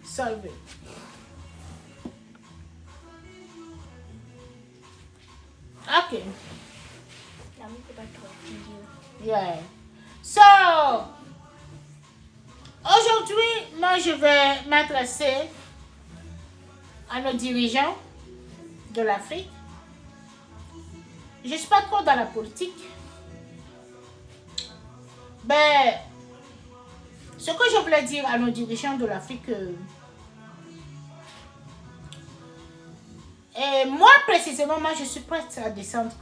Solve it. Okay. Now we go back to our video. Yeah. So, aujourd'hui, moi, je vais m'adresser à nos dirigeants de l'Afrique. Je ne suis pas trop dans la politique. Ben, ce que je voulais dire à nos dirigeants de l'Afrique, et moi, précisément, moi, je suis prête à descendre.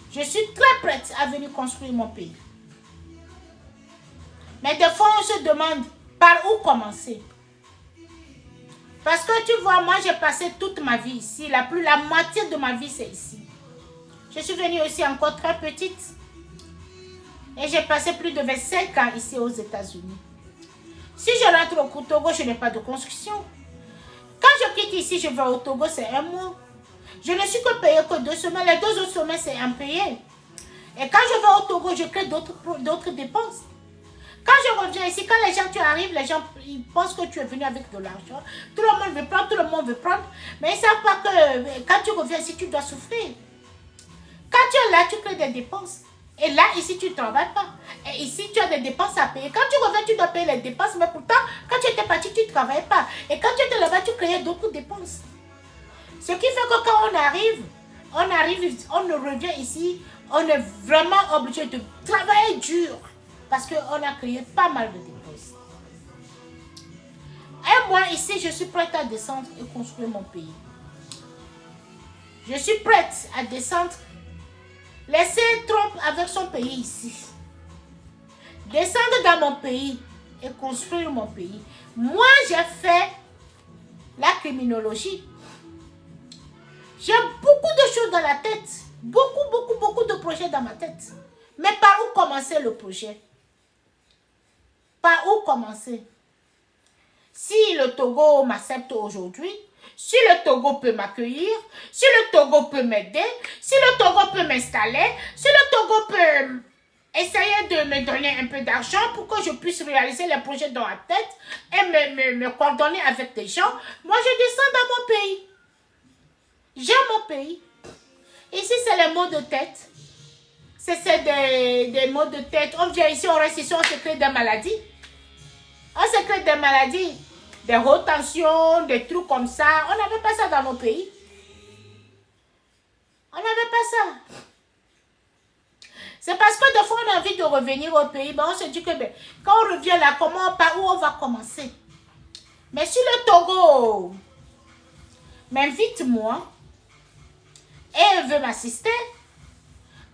Je suis très prête à venir construire mon pays. Mais des fois, on se demande par où commencer. Parce que tu vois, moi, j'ai passé toute ma vie ici. La moitié de ma vie, c'est ici. Je suis venue aussi encore très petite. Et j'ai passé plus de 25 ans ici aux États-Unis. Si je rentre au Togo, je n'ai pas de construction. Quand je quitte ici, je vais au Togo, c'est un mois. Je ne suis que payée que 2 semaines. Les 2 autres semaines, c'est impayé. Et quand je vais au Togo, je crée d'autres dépenses. Quand je reviens ici, quand les gens, tu arrives, les gens ils pensent que tu es venu avec de l'argent. Tout le monde veut prendre, tout le monde veut prendre. Mais ils ne savent pas que quand tu reviens ici, tu dois souffrir. Quand tu es là, tu crées des dépenses. Et là, ici, tu ne travailles pas. Et ici, tu as des dépenses à payer. Quand tu reviens, tu dois payer les dépenses. Mais pourtant, quand tu étais parti, tu ne travaillais pas. Et quand tu étais là-bas, tu créais d'autres dépenses. Ce qui fait que quand on arrive, on revient ici, on est vraiment obligé de travailler dur. Parce qu'on a créé pas mal de dépenses. Et moi, ici, je suis prête à descendre et construire mon pays. Je suis prête à descendre. Laisser Trump avec son pays ici. Descendre dans mon pays et construire mon pays. Moi, j'ai fait la criminologie. J'ai beaucoup de choses dans la tête. Beaucoup de projets dans ma tête. Mais par où commencer le projet? Par où commencer? si le Togo m'accepte aujourd'hui, si le Togo peut m'accueillir, si le Togo peut m'aider, si le Togo peut m'installer, si le Togo peut essayer de me donner un peu d'argent pour que je puisse réaliser les projets dans la tête et me coordonner avec des gens, moi je descends dans mon pays. J'aime mon pays. Ici, c'est les maux de tête. C'est des maux de tête. On vient ici, on reste ici, on se crée des maladies. On se crée des maladies. Des hautes tensions, des trucs comme ça. On n'avait pas ça dans nos pays. On n'avait pas ça. C'est parce que des fois, on a envie de revenir au pays. Ben, on se dit que quand on revient là, par où on va commencer? Mais si le Togo m'invite, moi, et veut m'assister,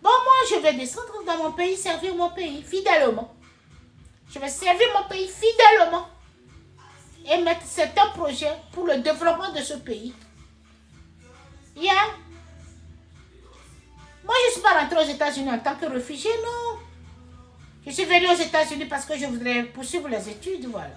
bon, moi, je vais descendre dans mon pays, servir mon pays fidèlement. Je vais servir mon pays fidèlement. Et mettre certains projets pour le développement de ce pays. Yeah. Moi, je ne suis pas rentrée aux États-Unis en tant que réfugiée, non. Je suis venue aux États-Unis parce que je voudrais poursuivre les études, voilà.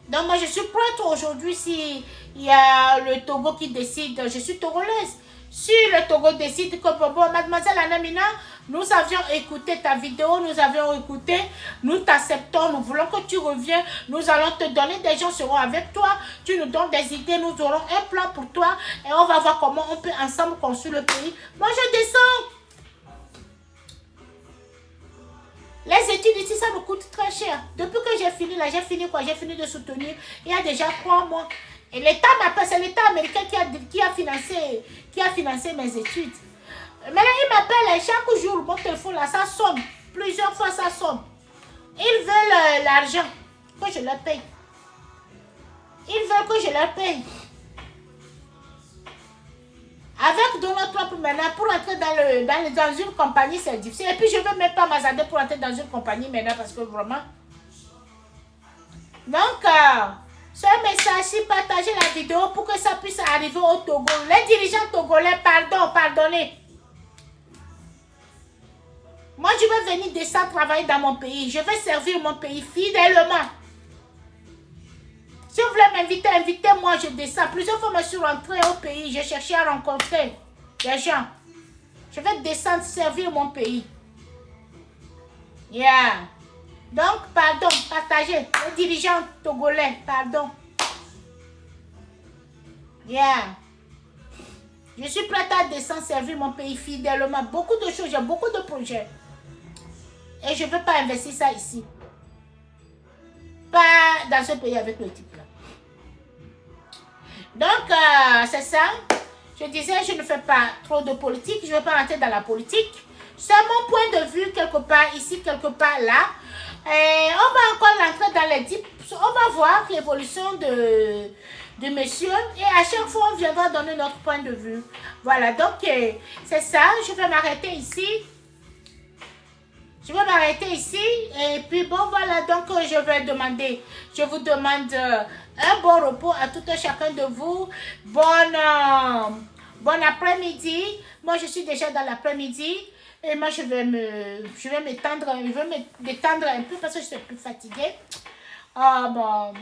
Donc, moi, je suis prête aujourd'hui si il y a le Togo qui décide. Je suis togolaise. Si le Togo décide que, bon, mademoiselle Anamina, nous avions écouté ta vidéo, nous avions écouté, nous t'acceptons, nous voulons que tu reviennes, nous allons te donner, des gens seront avec toi, tu nous donnes des idées, nous aurons un plan pour toi et on va voir comment on peut ensemble construire le pays. Moi, je descends. Les études ici, ça me coûte très cher. Depuis que j'ai fini là, j'ai fini quoi? J'ai fini de soutenir il y a déjà 3 mois. Et l'État m'appelle, c'est l'État américain qui a financé mes études. Maintenant, il m'appelle chaque jour, mon téléphone là, ça sonne. Plusieurs fois, ça sonne. Ils veulent l'argent, que je leur paye. Ils veulent que je leur paye. Avec Donald Trump maintenant, pour entrer dans une compagnie, c'est difficile. Et puis, je ne veux même pas m'azarder pour entrer dans une compagnie maintenant parce que vraiment... Donc, ce message, partagez la vidéo pour que ça puisse arriver au Togo. Les dirigeants togolais, pardonnez. Moi, je vais venir descendre travailler dans mon pays. Je vais servir mon pays fidèlement. Si vous voulez m'inviter, invitez-moi, je descends. Plusieurs fois, je suis rentrée au pays. Je cherchais à rencontrer des gens. Je vais descendre servir mon pays. Yeah. Donc, pardon, partagez. Les dirigeants togolais, pardon. Yeah. Je suis prête à descendre servir mon pays fidèlement. Beaucoup de choses, j'ai beaucoup de projets. Et je ne veux pas investir ça ici. Pas dans ce pays avec le type là. Donc, c'est ça. Je disais, je ne fais pas trop de politique. Je ne vais pas rentrer dans la politique. C'est mon point de vue quelque part ici, quelque part là. Et on va encore rentrer dans les types. On va voir l'évolution de monsieur. Et à chaque fois, on viendra donner notre point de vue. Voilà, donc c'est ça. Je vais m'arrêter ici. Je vais m'arrêter ici. Et puis bon, voilà. Donc, je vous demande un bon repos à tout un chacun de vous. Bon après-midi. Moi, je suis déjà dans l'après-midi. Et moi, je vais m'étendre un peu parce que je suis plus fatiguée. Bon.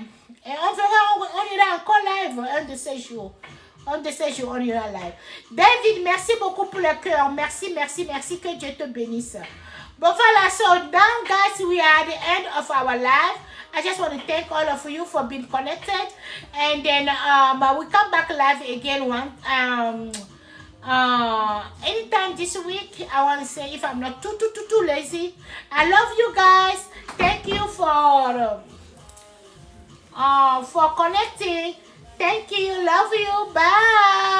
Et on verra, on ira encore live un de ces jours. Un de ces jours, on ira live. David, merci beaucoup pour le cœur. Merci, merci, merci. Que Dieu te bénisse. But voilà, so now guys, we are at the end of our live. I just want to thank all of you for being connected. And then we come back live again anytime this week. I want to say, if I'm not too lazy, I love you guys. Thank you for connecting. Thank you. Love you. Bye.